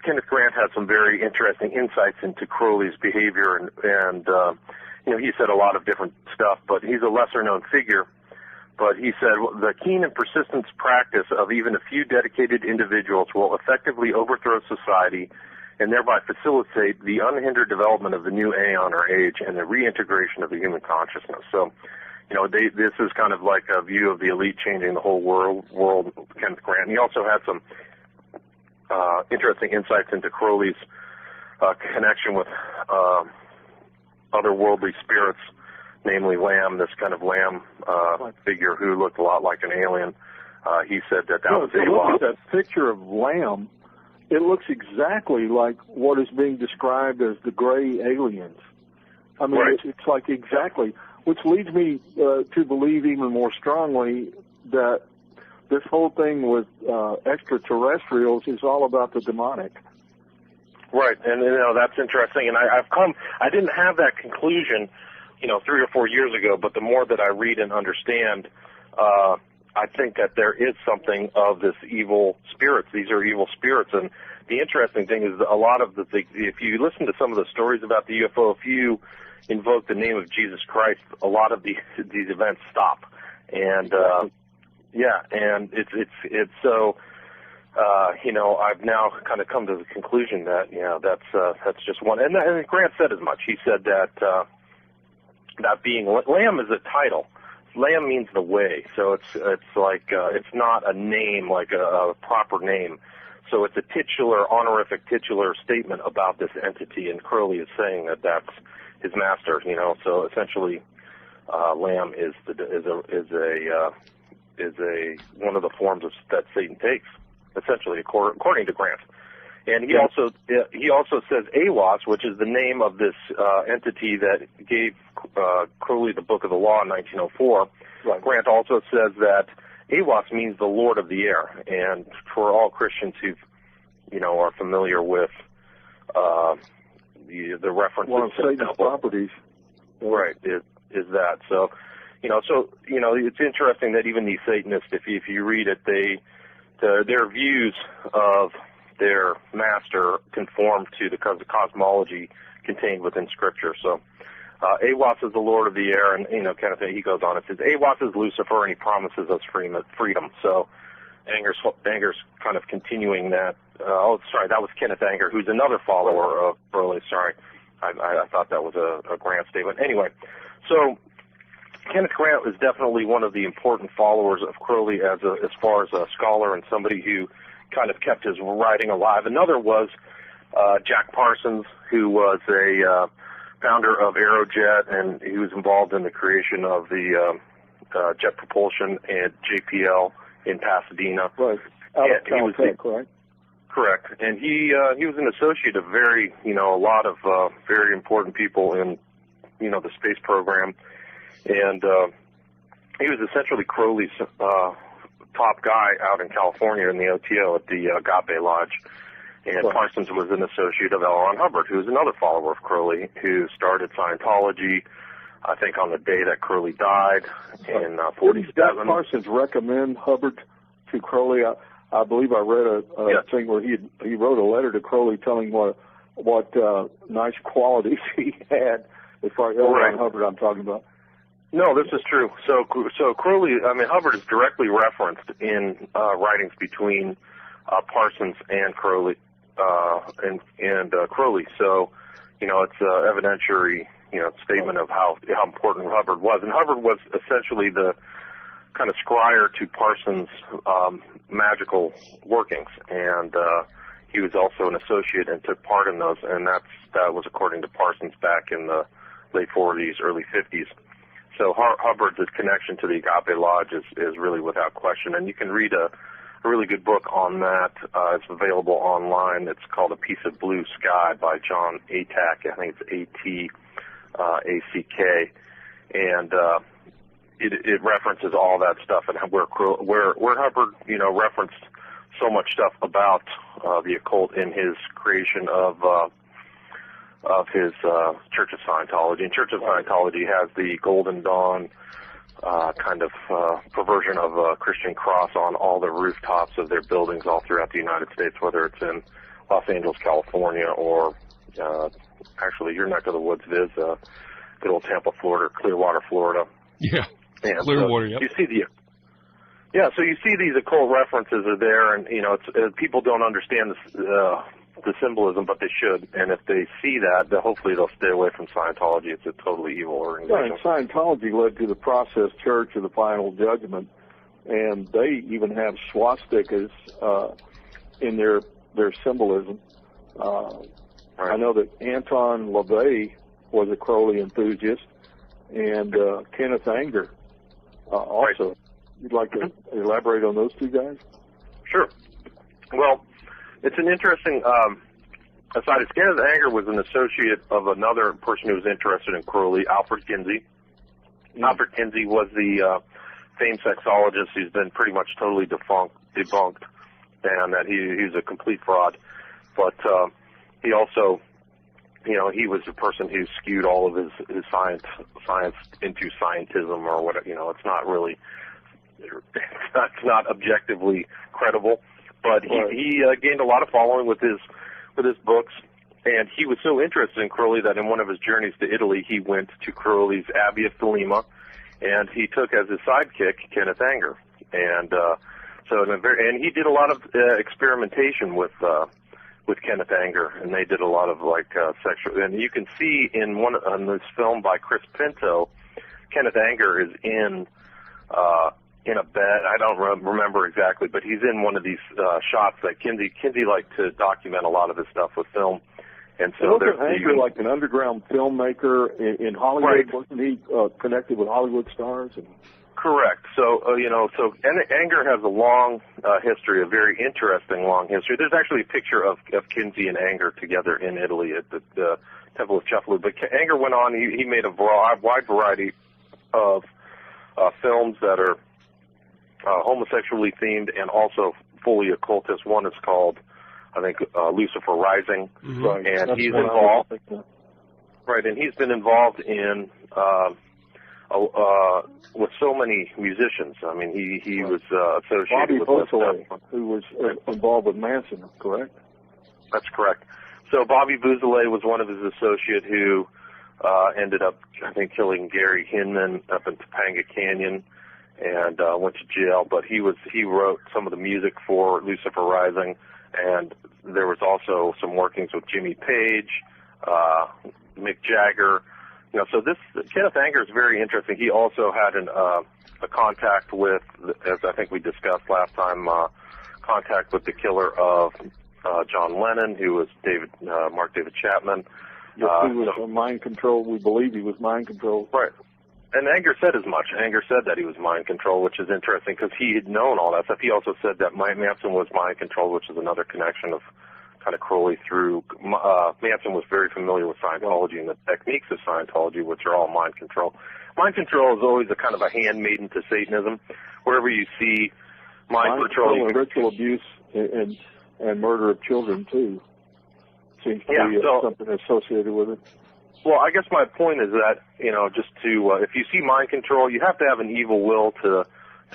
Kenneth Grant had some very interesting insights into Crowley's behavior, and he said a lot of different stuff, but he's a lesser-known figure. But he said, the keen and persistent practice of even a few dedicated individuals will effectively overthrow society and thereby facilitate the unhindered development of the new aeon or age and the reintegration of the human consciousness. So, this is kind of like a view of the elite changing the whole world, Kenneth Grant. And he also had some interesting insights into Crowley's connection with otherworldly spirits namely Lamb, this kind of lamb figure who looked a lot like an alien. He said that was if you look at that picture of Lamb, it looks exactly like what is being described as the gray aliens. I mean, right. it's like exactly, which leads me to believe even more strongly that this whole thing with extraterrestrials is all about the demonic. Right, and that's interesting. And I didn't have that conclusion, 3 or 4 years ago. But the more that I read and understand, I think that there is something of this evil spirits. These are evil spirits, and the interesting thing is that a lot of if you listen to some of the stories about the UFO, if you invoke the name of Jesus Christ, a lot of these events stop. And and it's so. I've now kind of come to the conclusion that that's just one. And Grant said as much. He said that being Lamb is a title. Lamb means the way, so it's like it's not a name like a proper name. So it's a honorific titular statement about this entity, and Crowley is saying that that's his master. So essentially, Lamb is one of the forms that Satan takes, essentially, according to Grant. And he also says AWAS, which is the name of this entity that gave Crowley the Book of the Law in 1904. Right. Grant also says that AWAS means the Lord of the Air. And for all Christians who, are familiar with the reference one of Satan's properties, right, is that so? It's interesting that even these Satanists, if you read it, their views of their master conform to the cosmology contained within Scripture. So, AWAS is the Lord of the Air, and kind of thing. He goes on. It says AWAS is Lucifer, and he promises us freedom. So, Anger's kind of continuing that. That was Kenneth Anger, who's another follower of Crowley. Sorry, I thought that was a Grant statement. Anyway, so Kenneth Grant is definitely one of the important followers of Crowley as far as a scholar and somebody who kind of kept his writing alive. Another was Jack Parsons, who was a founder of Aerojet, and he was involved in the creation of the jet propulsion at JPL in Pasadena. Right. Out of Caltech, right? Correct. And he was an associate of a lot of very important people in, the space program. And he was essentially Crowley's top guy out in California in the OTO at the Agape Lodge. And right. Parsons was an associate of L. Ron Hubbard, who was another follower of Crowley, who started Scientology, I think, on the day that Crowley died in 47. Did Parsons recommend Hubbard to Crowley? I believe I read a thing where he wrote a letter to Crowley telling what nice qualities he had, as far as L. Ron Hubbard I'm talking about. No, this is true. So Crowley, Hubbard is directly referenced in writings between Parsons and Crowley, and Crowley. So, it's an evidentiary, statement of how important Hubbard was. And Hubbard was essentially the kind of scryer to Parsons' magical workings, and he was also an associate and took part in those. And that was according to Parsons back in the late 40s, early 50s. So Hubbard's connection to the Agape Lodge is really without question. And you can read a really good book on that. It's available online. It's called A Piece of Blue Sky by John Atack. I think it's A-T-A-C-K. And it references all that stuff, and where Hubbard, referenced so much stuff about the occult in his creation of his Church of Scientology. And Church of Scientology has the Golden Dawn kind of perversion of a Christian cross on all the rooftops of their buildings all throughout the United States, whether it's in Los Angeles, California, or actually your neck of the woods, Viz, good old Tampa, Florida, Clearwater, Florida. Yeah, and Clearwater, yep. You see so you see these occult references are there, and it's people don't understand the symbolism, but they should. And if they see that, then hopefully they'll stay away from Scientology. It's a totally evil organization. Yeah, and Scientology led to the Process Church of the Final Judgment, and they even have swastikas in their symbolism. Right. I know that Anton LaVey was a Crowley enthusiast, and Kenneth Anger also. You'd like to elaborate on those two guys? Sure. Well, it's an interesting aside. Kenneth Anger was an associate of another person who was interested in Crowley, Alfred Kinsey. Alfred Kinsey was the famed sexologist who's been pretty much totally debunked, and that he's a complete fraud. But he also, he was a person who skewed all of his science into scientism or whatever. It's not really, it's not objectively credible. But he gained a lot of following with his books, and he was so interested in Crowley that in one of his journeys to Italy, he went to Crowley's Abbey of Thelema, and he took as his sidekick Kenneth Anger, and and he did a lot of experimentation with Kenneth Anger, and they did a lot of sexual. And you can see in this film by Chris Pinto, Kenneth Anger is in a bed. I don't remember exactly, but he's in one of these shots that Kinsey liked to document a lot of his stuff with film. And so wasn't Anger like an underground filmmaker in Hollywood? Right. Wasn't he connected with Hollywood stars? Correct. So, Anger has a long history, a very interesting long history. There's actually a picture of Kinsey and Anger together in Italy at the Temple of Cefalù. But Anger went on, he made a wide variety of films that are homosexually themed and also fully occultist. One is called, I think, Lucifer Rising, mm-hmm. And That's he's involved. Right, and he's been involved in with so many musicians. I mean, he was associated Bobby with Vyzygoth, who was involved with Manson, correct? That's correct. So Bobby Vyzygoth was one of his associates who ended up, I think, killing Gary Hinman up in Topanga Canyon and went to jail. But he wrote some of the music for Lucifer Rising, and there was also some workings with Jimmy Page, Mick Jagger. So this Kenneth Anger is very interesting. He also had a contact with, as I think we discussed last time, contact with the killer of John Lennon, who was Mark David Chapman. Yes, he was mind controlled. We believe he was mind controlled. Right. And Anger said as much. Anger said that he was mind controlled, which is interesting because he had known all that stuff. He also said that Manson was mind controlled, which is another connection of kind of Crowley through. Manson was very familiar with Scientology and the techniques of Scientology, which are all mind control. Mind control is always a kind of a handmaiden to Satanism. Wherever you see mind control and ritual abuse and murder of children too seems to be something associated with it. Well, I guess my point is that, just to, if you see mind control, you have to have an evil will to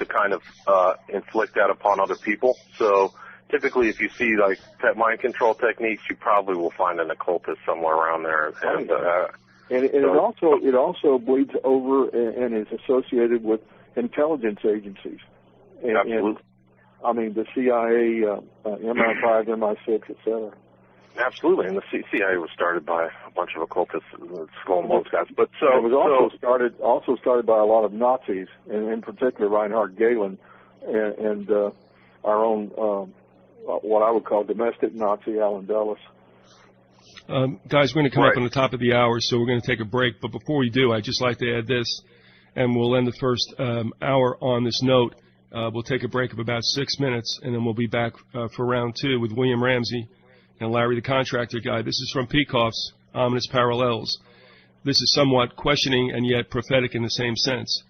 kind of inflict that upon other people. So typically, if you see like mind control techniques, you probably will find an occultist somewhere around there. And it also bleeds over and is associated with intelligence agencies. Absolutely. I mean, the CIA, MI5, MI6, et cetera. Absolutely, and the CIA was started by a bunch of occultists, Skull and Bones guys. But so it was also started by a lot of Nazis, and in particular Reinhard Gehlen, and our own what I would call domestic Nazi, Alan Dulles. Guys, we're going to come up on the top of the hour, so we're going to take a break. But before we do, I'd just like to add this, and we'll end the first hour on this note. We'll take a break of about 6 minutes, and then we'll be back for round two with William Ramsey and Larry the Contractor Guy. This is from Peikoff's Ominous Parallels. This is somewhat questioning and yet prophetic in the same sense.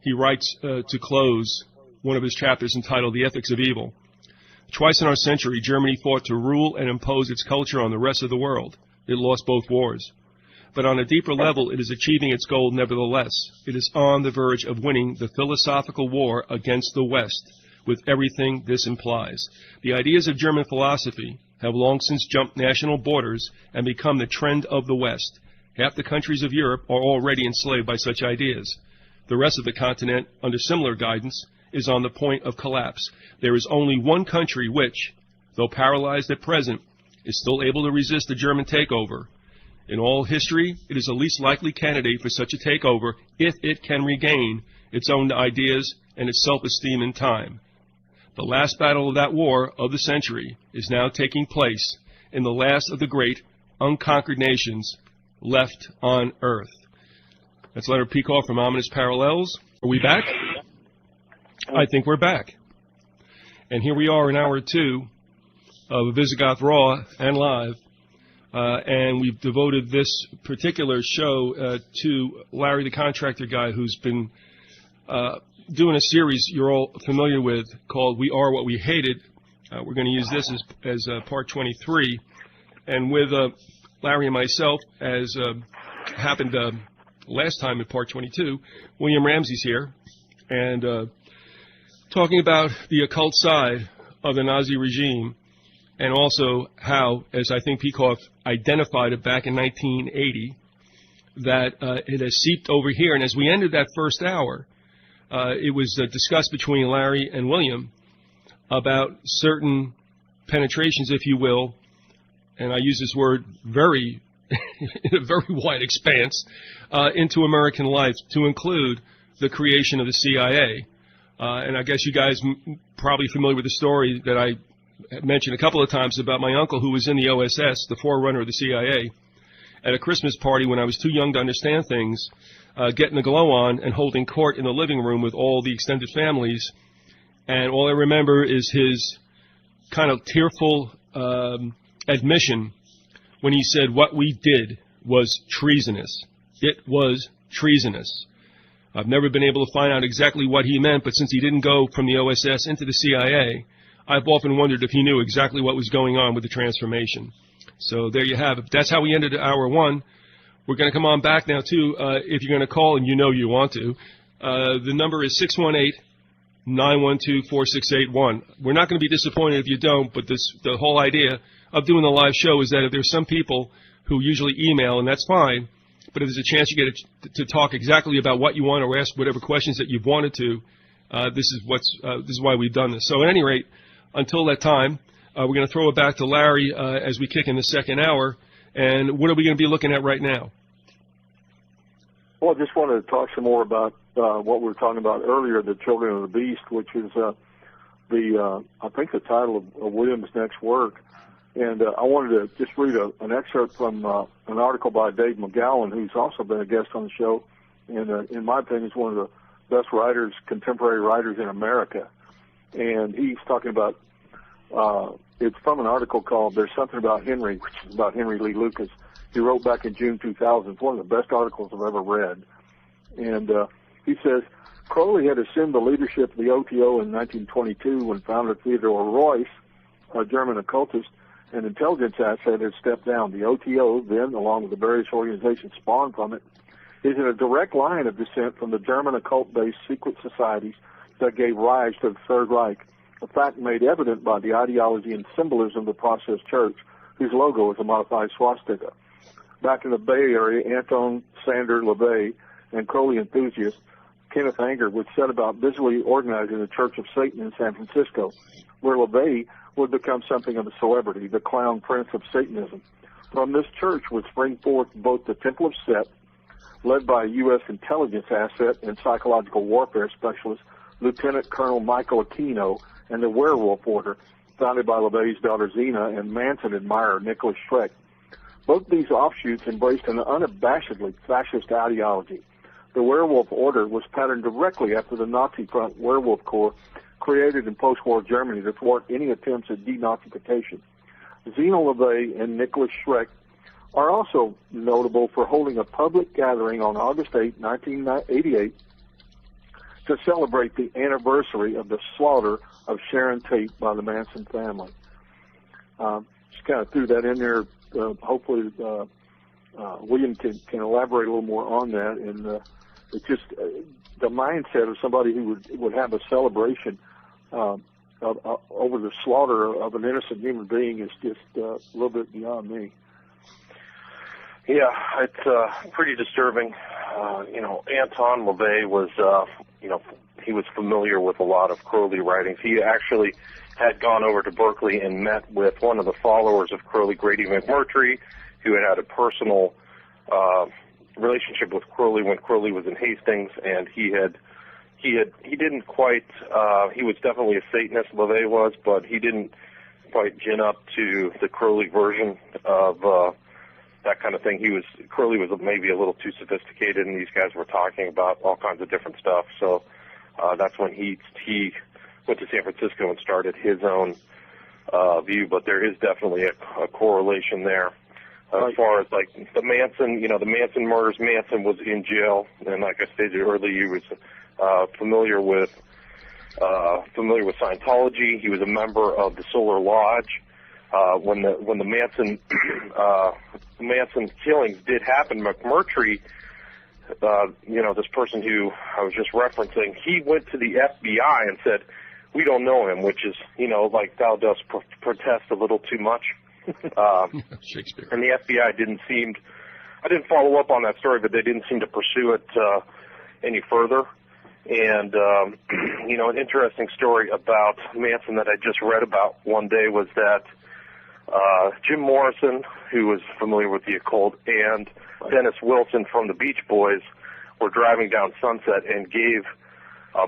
He writes to close one of his chapters entitled The Ethics of Evil. Twice in our century, Germany fought to rule and impose its culture on the rest of the world. It lost both wars. But on a deeper level, it is achieving its goal nevertheless. It is on the verge of winning the philosophical war against the West, with everything this implies. The ideas of German philosophy have long since jumped national borders and become the trend of the West. Half the countries of Europe are already enslaved by such ideas. The rest of the continent, under similar guidance, is on the point of collapse. There is only one country which, though paralyzed at present, is still able to resist the German takeover. In all history, it is the least likely candidate for such a takeover if it can regain its own ideas and its self-esteem in time. The last battle of that war of the century is now taking place in the last of the great unconquered nations left on earth. That's Leonard Peikoff from Ominous Parallels. Are we back? I think we're back. And here we are in hour 2 of Vyzygoth Raw and Live. And we've devoted this particular show to Larry the Contractor guy, who's been doing a series you're all familiar with called We Are What We Hated. We're going to use this as part 23. And with Larry and myself, as happened last time in part 22, William Ramsey's here, and talking about the occult side of the Nazi regime, and also how, as I think Peikoff identified it back in 1980, that it has seeped over here. And as we ended that first hour, it was discussed between Larry and William about certain penetrations, if you will, and I use this word very, in a very wide expanse, into American life, to include the creation of the CIA. And I guess you guys probably familiar with the story that I mentioned a couple of times about my uncle who was in the OSS, the forerunner of the CIA, at a Christmas party when I was too young to understand things, getting the glow on and holding court in the living room with all the extended families. And all I remember is his kind of tearful admission when he said what we did was treasonous. It was treasonous. I've never been able to find out exactly what he meant, but since he didn't go from the OSS into the CIA, I've often wondered if he knew exactly what was going on with the transformation. So there you have it. That's how we ended hour 1. We're going to come on back now, too, if you're going to call, and you know you want to. The number is 618-912-4681. We're not going to be disappointed if you don't, but the whole idea of doing the live show is that if there's some people who usually email, and that's fine, but if there's a chance you get to talk exactly about what you want or ask whatever questions that you've wanted to, this is why we've done this. So at any rate, until that time, we're going to throw it back to Larry as we kick in the second hour. And what are we going to be looking at right now? Well, I just wanted to talk some more about what we were talking about earlier, the Children of the Beast, which is I think the title of William's next work. And I wanted to just read an excerpt from an article by Dave McGowan, who's also been a guest on the show, and in my opinion is one of the best writers, contemporary writers in America. And he's talking about, it's from an article called There's Something About Henry, which is about Henry Lee Lucas. He wrote back in June 2000. It's one of the best articles I've ever read. And he says, Crowley had assumed the leadership of the OTO in 1922 when founder Theodore Royce, a German occultist and intelligence asset, had stepped down. The OTO, then, along with the various organizations spawned from it, is in a direct line of descent from the German occult-based secret societies that gave rise to the Third Reich, a fact made evident by the ideology and symbolism of the Process Church, whose logo is a modified swastika. Back in the Bay Area, Anton Sander LaVey and Crowley enthusiast Kenneth Anger would set about busily organizing the Church of Satan in San Francisco, where LaVey would become something of a celebrity, the clown prince of Satanism. From this church would spring forth both the Temple of Set, led by a U.S. intelligence asset and psychological warfare specialist, Lieutenant Colonel Michael Aquino, and the Werewolf Order, founded by LaVey's daughter Zena and Manson admirer Nicholas Schreck. Both these offshoots embraced an unabashedly fascist ideology. The Werewolf Order was patterned directly after the Nazi Front Werewolf Corps, created in post-war Germany to thwart any attempts at denazification. Zena LaVey and Nicholas Schreck are also notable for holding a public gathering on August 8, 1988, to celebrate the anniversary of the slaughter of Sharon Tate by the Manson family. Just kind of threw that in there. Hopefully, William can elaborate a little more on that. And it's just the mindset of somebody who would have a celebration over the slaughter of an innocent human being is just a little bit beyond me. Yeah, it's pretty disturbing. Anton LaVey was, he was familiar with a lot of Crowley writings. He actually had gone over to Berkeley and met with one of the followers of Crowley, Grady McMurtry, who had a personal relationship with Crowley when Crowley was in Hastings, and he didn't quite, he was definitely a Satanist, LaVey was, but he didn't quite gin up to the Crowley version of that kind of thing. Crowley was maybe a little too sophisticated, and these guys were talking about all kinds of different stuff. So that's when he went to San Francisco and started his own view. But there is definitely a correlation there. As far as like the Manson murders, Manson was in jail, and like I stated earlier, he was familiar with Scientology. He was a member of the Solar Lodge. When the Manson killings did happen, McMurtry, this person who I was just referencing, he went to the FBI and said, "We don't know him," which is, like thou dost protest a little too much. Shakespeare. And the FBI I didn't follow up on that story, but they didn't seem to pursue it any further. And, an interesting story about Manson that I just read about one day was that Jim Morrison, who was familiar with the occult, and Dennis Wilson from the Beach Boys were driving down Sunset and gave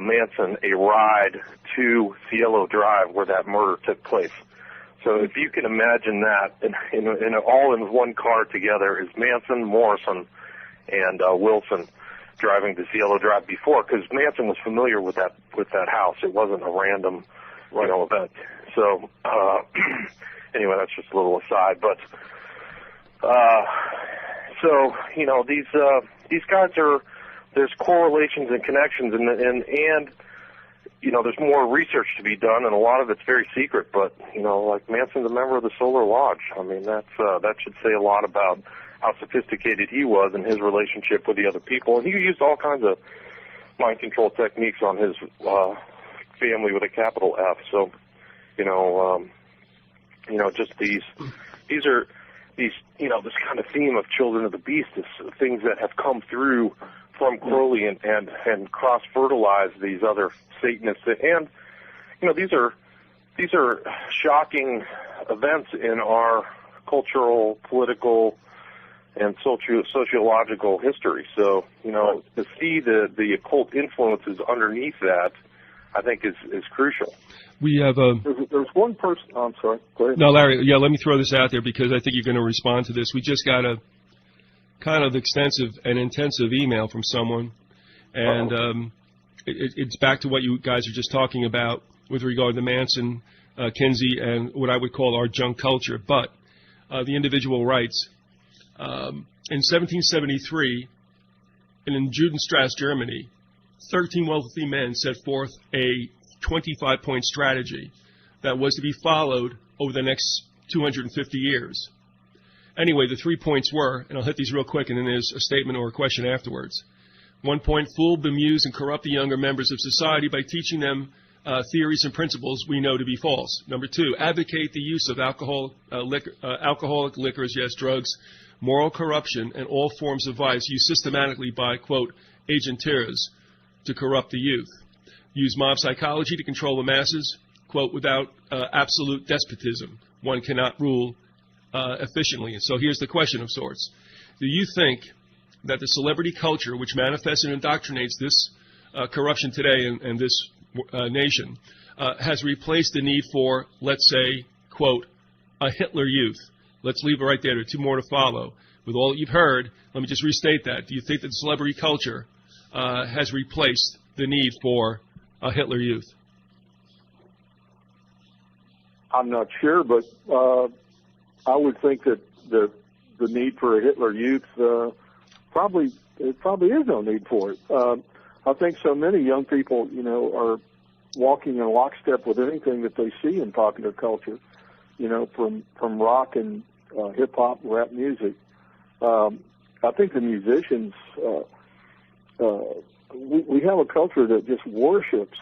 Manson a ride to Cielo Drive where that murder took place. So if you can imagine that, all in one car together is Manson, Morrison, and Wilson driving to Cielo Drive before, because Manson was familiar with that house. It wasn't a random, event. So anyway, that's just a little aside. But these guys there's correlations and connections, and there's more research to be done, and a lot of it's very secret. But like Manson's a member of the Solar Lodge. I mean, that should say a lot about how sophisticated he was in his relationship with the other people, and he used all kinds of mind control techniques on his family with a capital F. So, just these this kind of theme of Children of the Beast is things that have come through from Crowley and cross-fertilize these other Satanists. And, these are shocking events in our cultural, political, and sociological history. So, to see the occult influences underneath that, I think is crucial. We have There's one person. Oh, I'm sorry. Go ahead. No, Larry. Yeah, let me throw this out there because I think you're going to respond to this. We just got a kind of extensive and intensive email from someone, and it's back to what you guys are just talking about with regard to Manson, Kinsey, and what I would call our junk culture. But the individual writes, in 1773, in Judenstrasse, Germany, 13 wealthy men set forth a 25-point strategy that was to be followed over the next 250 years. Anyway, the 3 points were, and I'll hit these real quick, and then there's a statement or a question afterwards. 1 point, fool, bemuse, and corrupt the younger members of society by teaching them theories and principles we know to be false. Number 2, advocate the use of alcoholic liquors, yes, drugs, moral corruption, and all forms of vice used systematically by, quote, agenteurs to corrupt the youth. Use mob psychology to control the masses, quote, without absolute despotism. One cannot rule efficiently. And so here's the question of sorts. Do you think that the celebrity culture, which manifests and indoctrinates this corruption today in this nation, has replaced the need for, let's say, quote, a Hitler youth? Let's leave it right there. There are 2 more to follow. With all that you've heard, let me just restate that. Do you think that the celebrity culture has replaced the need for a Hitler youth? I'm not sure, but I would think that the need for a Hitler youth probably is no need for it. I think so many young people, are walking in lockstep with anything that they see in popular culture, from rock and hip hop, rap music. I think the musicians, we have a culture that just worships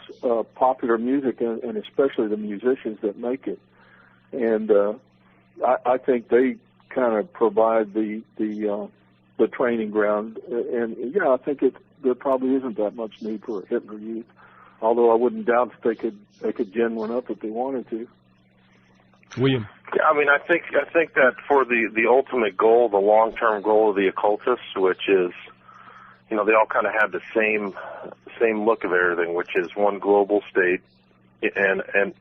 popular music, and especially the musicians that make it. And I think they kind of provide the training ground. And yeah, I think there probably isn't that much need for a Hitler youth. Although I wouldn't doubt that they could gin one up if they wanted to. William. Yeah, I mean, I think that for the ultimate goal, the long-term goal of the occultists, which is, they all kind of have the same look of everything, which is one global state, and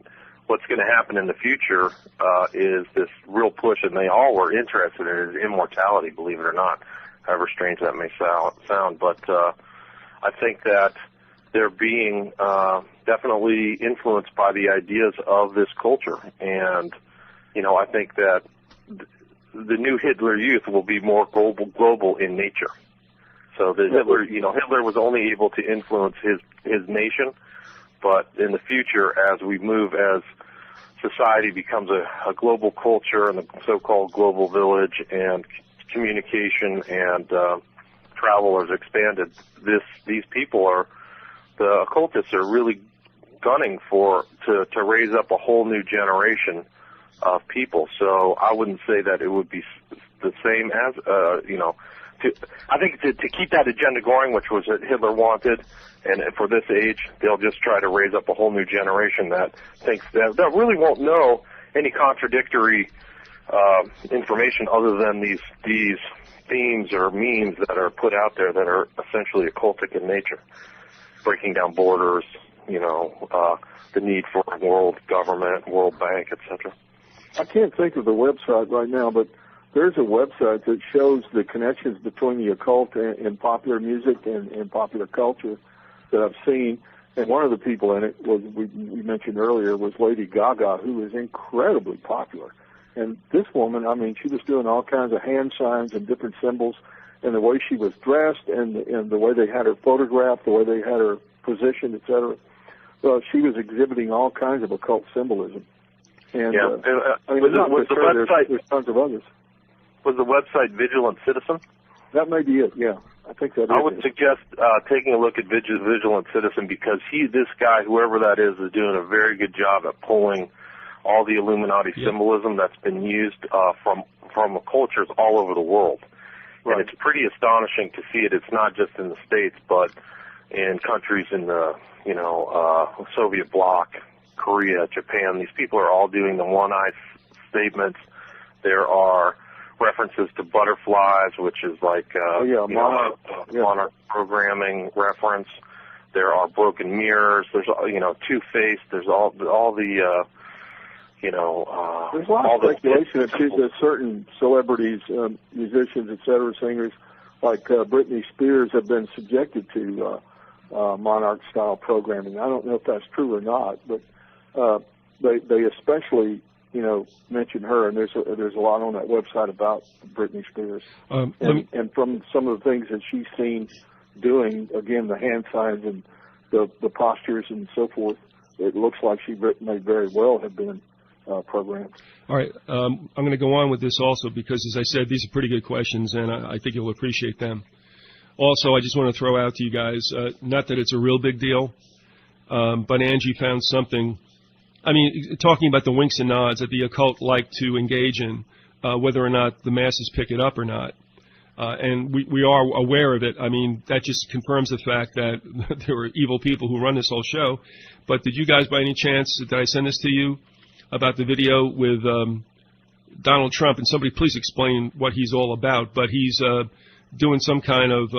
what's going to happen in the future is this real push, and they all were interested in, is immortality, believe it or not, however strange that may sound. But I think that they're being definitely influenced by the ideas of this culture. And, I think that the new Hitler Youth will be more global in nature. So the Hitler was only able to influence his nation, but in the future, as we move, as society becomes a global culture and the so-called global village, and communication and travel is expanded, these people the occultists are really gunning to raise up a whole new generation of people. So I wouldn't say that it would be the same as, I think to keep that agenda going, which was what Hitler wanted, and for this age, they'll just try to raise up a whole new generation that thinks that really won't know any contradictory information other than these themes or memes that are put out there that are essentially occultic in nature, breaking down borders, the need for world government, World Bank, etc. I can't think of the website right now, but there's a website that shows the connections between the occult and popular music and popular culture that I've seen. And one of the people in it we mentioned earlier was Lady Gaga, who is incredibly popular. And this woman, she was doing all kinds of hand signs and different symbols, and the way she was dressed and the way they had her photographed, the way they had her positioned, etc. Well, she was exhibiting all kinds of occult symbolism. And there's tons of others. Was the website Vigilant Citizen? That may be it, yeah. I think that is. I would suggest taking a look at Vigilant Citizen, because this guy, whoever that is doing a very good job at pulling all the Illuminati symbolism that's been used from cultures all over the world. Right. And it's pretty astonishing to see it. It's not just in the States, but in countries in the, Soviet bloc, Korea, Japan. These people are all doing the one-eye statements. There are references to butterflies, which is like monarch programming reference. There are broken mirrors. There's Two-Faced. There's all the there's a lot of speculation that certain celebrities, musicians, etc., singers like Britney Spears have been subjected to monarch-style programming. I don't know if that's true or not, but they especially mention her, and there's a lot on that website about Britney Spears. And from some of the things that she's seen doing, again, the hand signs and the postures and so forth, it looks like she may very well have been programmed. All right. I'm going to go on with this also because, as I said, these are pretty good questions, and I think you'll appreciate them. Also, I just want to throw out to you guys, not that it's a real big deal, but Angie found something. Talking about the winks and nods that the occult like to engage in, whether or not the masses pick it up or not. And we are aware of it. That just confirms the fact that there are evil people who run this whole show. But did you guys, by any chance, did I send this to you about the video with Donald Trump? And somebody please explain what he's all about. But he's doing some kind of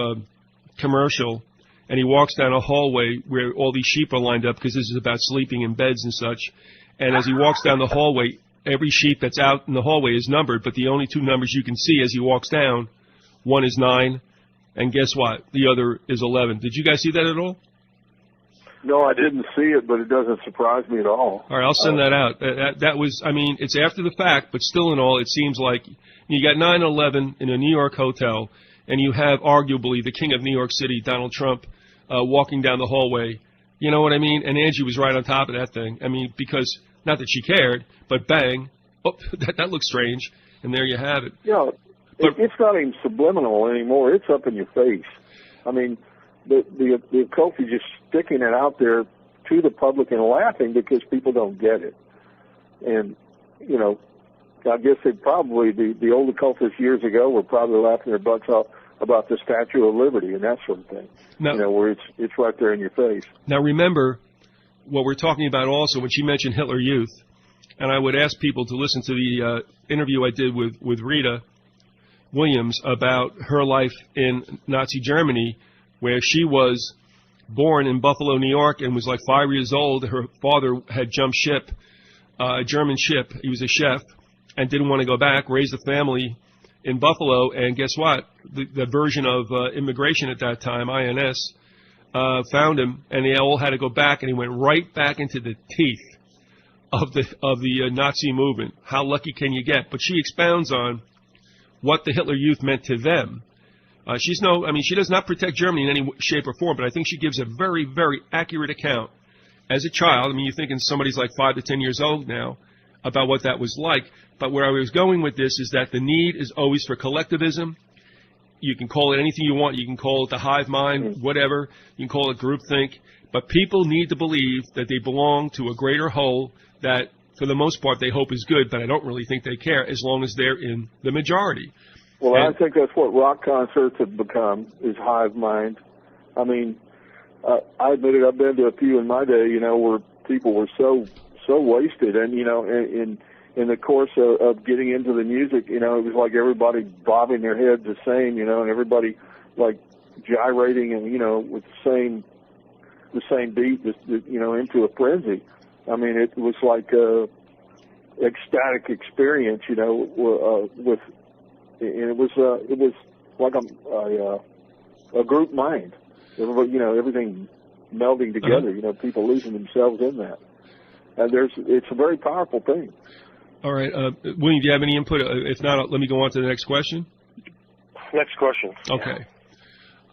commercial, and he walks down a hallway where all these sheep are lined up, because this is about sleeping in beds and such. And as he walks down the hallway, every sheep that's out in the hallway is numbered, but the only two numbers you can see as he walks down, one is 9, and guess what? The other is 11. Did you guys see that at all? No, I didn't see it, but it doesn't surprise me at all. All right, I'll send that out. That was, it's after the fact, but still in all, it seems like you got 9/11 in a New York hotel, and you have arguably the king of New York City, Donald Trump, walking down the hallway. You know what I mean? And Angie was right on top of that thing. Because, not that she cared, but bang, oh, that looks strange, and there you have it. Yeah, it's not even subliminal anymore. It's up in your face. The occult is just sticking it out there to the public and laughing because people don't get it. And, I guess the old occultists years ago were probably laughing their butts off about the Statue of Liberty and that sort of thing, now, where it's right there in your face. Now, remember what we're talking about also when she mentioned Hitler Youth, and I would ask people to listen to the interview I did with Rita Williams about her life in Nazi Germany, where she was born in Buffalo, New York, and was like 5 years old. Her father had jumped ship a German ship. He was a chef and didn't want to go back, raised a family in Buffalo, and guess what? The version of immigration at that time, INS, found him, and they all had to go back, and he went right back into the teeth of the Nazi movement. How lucky can you get? But she expounds on what the Hitler Youth meant to them. She does not protect Germany in any shape or form, but I think she gives a very, very accurate account as a child. I mean, you're thinking somebody's like 5 to 10 years old now about what that was like. But where I was going with this is that the need is always for collectivism. You can call it anything you want. You can call it the hive mind, whatever. You can call it groupthink. But people need to believe that they belong to a greater whole that, for the most part, they hope is good, but I don't really think they care as long as they're in the majority. Well, I think that's what rock concerts have become, is hive mind. I mean, I admit it, I've been to a few in my day, where people were so wasted, and, in the course of getting into the music, it was like everybody bobbing their heads the same, and everybody like gyrating and, with the same beat, into a frenzy. I mean, it was like a ecstatic experience, and it was like a group mind. Everybody, everything melding together, people losing themselves in that. And it's a very powerful thing. All right. William, do you have any input? If not, let me go on to the next question. Next question. Okay.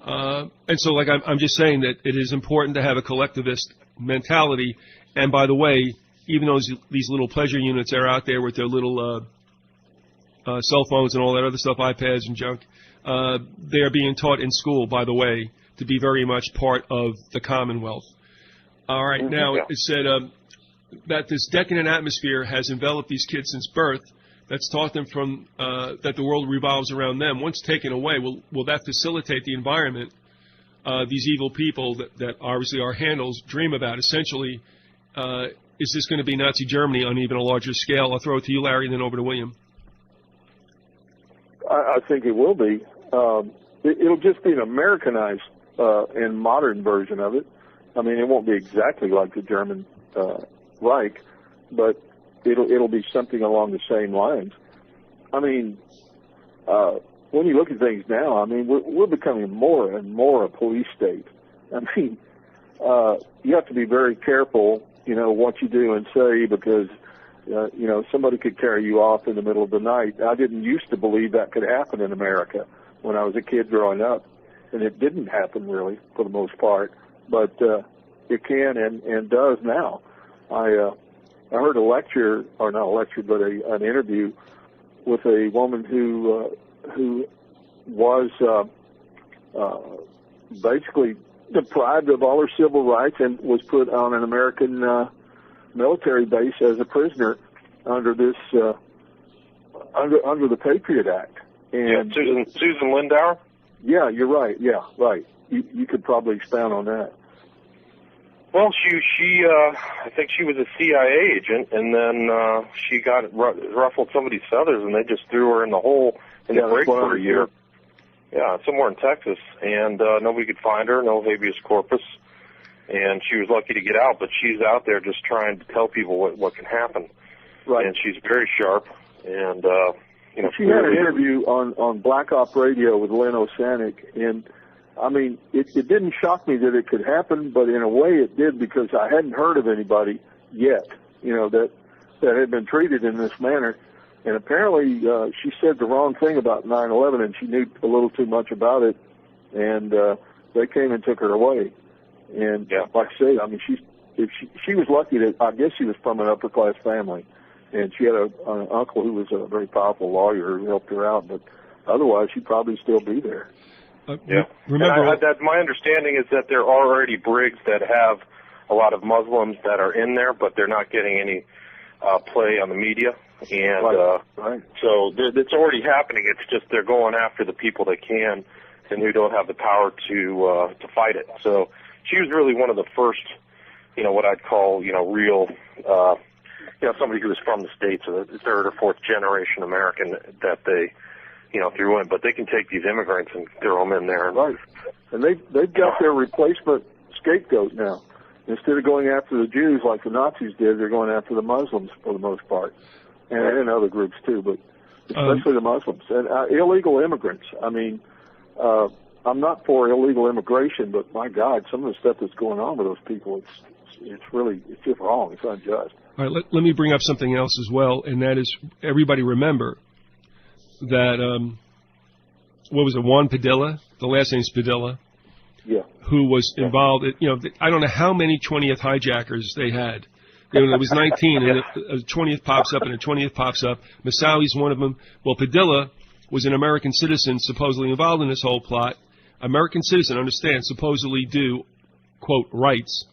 And so, like, I'm just saying that it is important to have a collectivist mentality. And by the way, even though these little pleasure units are out there with their little cell phones and all that other stuff, iPads and junk, they are being taught in school, by the way, to be very much part of the Commonwealth. All right. Now, it said that this decadent atmosphere has enveloped these kids since birth. That's taught them that the world revolves around them. Once taken away, will that facilitate the environment these evil people that obviously our handles dream about? Essentially, is this going to be Nazi Germany on even a larger scale? I'll throw it to you, Larry, and then over to William. I think it will be. It'll just be an Americanized and modern version of it. I mean, it won't be exactly like the German Reich, but it'll be something along the same lines. I mean, when you look at things now, I mean, we're becoming more and more a police state. I mean, you have to be very careful, what you do and say, because, somebody could carry you off in the middle of the night. I didn't used to believe that could happen in America when I was a kid growing up, and it didn't happen really for the most part, but it can and does now. I heard a lecture, or not a lecture, but an interview with a woman who was basically deprived of all her civil rights and was put on an American military base as a prisoner under this under the Patriot Act. And Susan Lindauer. Yeah, you're right. Yeah, right. You could probably expound on that. Well, she I think she was a CIA agent, and then she got ruffled somebody's feathers, and they just threw her in the hole in the brig for a year. Yeah, somewhere in Texas, and nobody could find her, no habeas corpus, and she was lucky to get out. But she's out there just trying to tell people what can happen. Right. And she's very sharp, and she had an interview on Black Op Radio with Len Osanek, and I mean, it didn't shock me that it could happen, but in a way it did, because I hadn't heard of anybody yet, that had been treated in this manner. And apparently she said the wrong thing about 9/11, and she knew a little too much about it, and they came and took her away. And like I say, I mean, she was lucky that, I guess she was from an upper-class family, and she had an uncle who was a very powerful lawyer who helped her out, but otherwise she'd probably still be there. Remember, my understanding is that there are already brigs that have a lot of Muslims that are in there, but they're not getting any play on the media, and so it's already happening. It's just they're going after the people they can and who don't have the power to fight it. So she was really one of the first, what I'd call, real, somebody who was from the States, a third or fourth generation American that they threw in, but they can take these immigrants and throw them in there. Right. And they've got their replacement scapegoat now. instead of going after the Jews like the Nazis did, they're going after the Muslims for the most part, and other groups too, but especially the Muslims and illegal immigrants. I mean, I'm not for illegal immigration, but my God, some of the stuff that's going on with those people, it's just wrong. It's unjust. All right, let me bring up something else as well, and that is everybody remember that, what was it, Juan Padilla? The last name's Padilla. Yeah. Who was involved, I don't know how many 20th hijackers they had. There was 19, and a 20th pops up, and a 20th pops up. Moussaoui's one of them. Well, Padilla was an American citizen supposedly involved in this whole plot. American citizen, understand, supposedly due, quote, rights.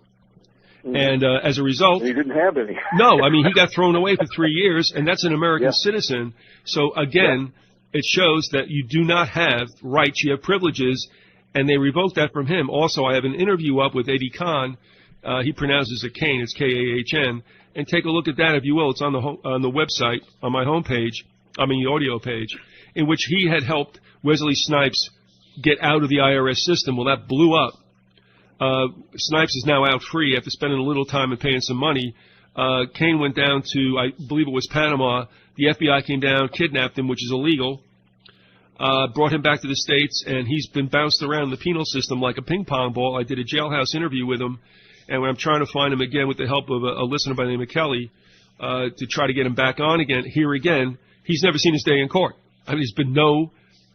And as a result... He didn't have any. No, I mean, he got thrown away for 3 years, and that's an American citizen. So, again, it shows that you do not have rights, you have privileges, and they revoked that from him. Also, I have an interview up with Eddie Kahn. He pronounces it Kane, it's K-A-H-N. And take a look at that, if you will. It's on the website, on my homepage, the audio page, in which he had helped Wesley Snipes get out of the IRS system. Well, that blew up. Snipes is now out free after spending a little time and paying some money. Kane went down to, I believe it was Panama. The FBI came down, kidnapped him, which is illegal, brought him back to the States, and he's been bounced around the penal system like a ping pong ball. I did a jailhouse interview with him, and when I'm trying to find him again with the help of a listener by the name of Kelly to try to get him back on again, here again, he's never seen his day in court. I mean, there's been no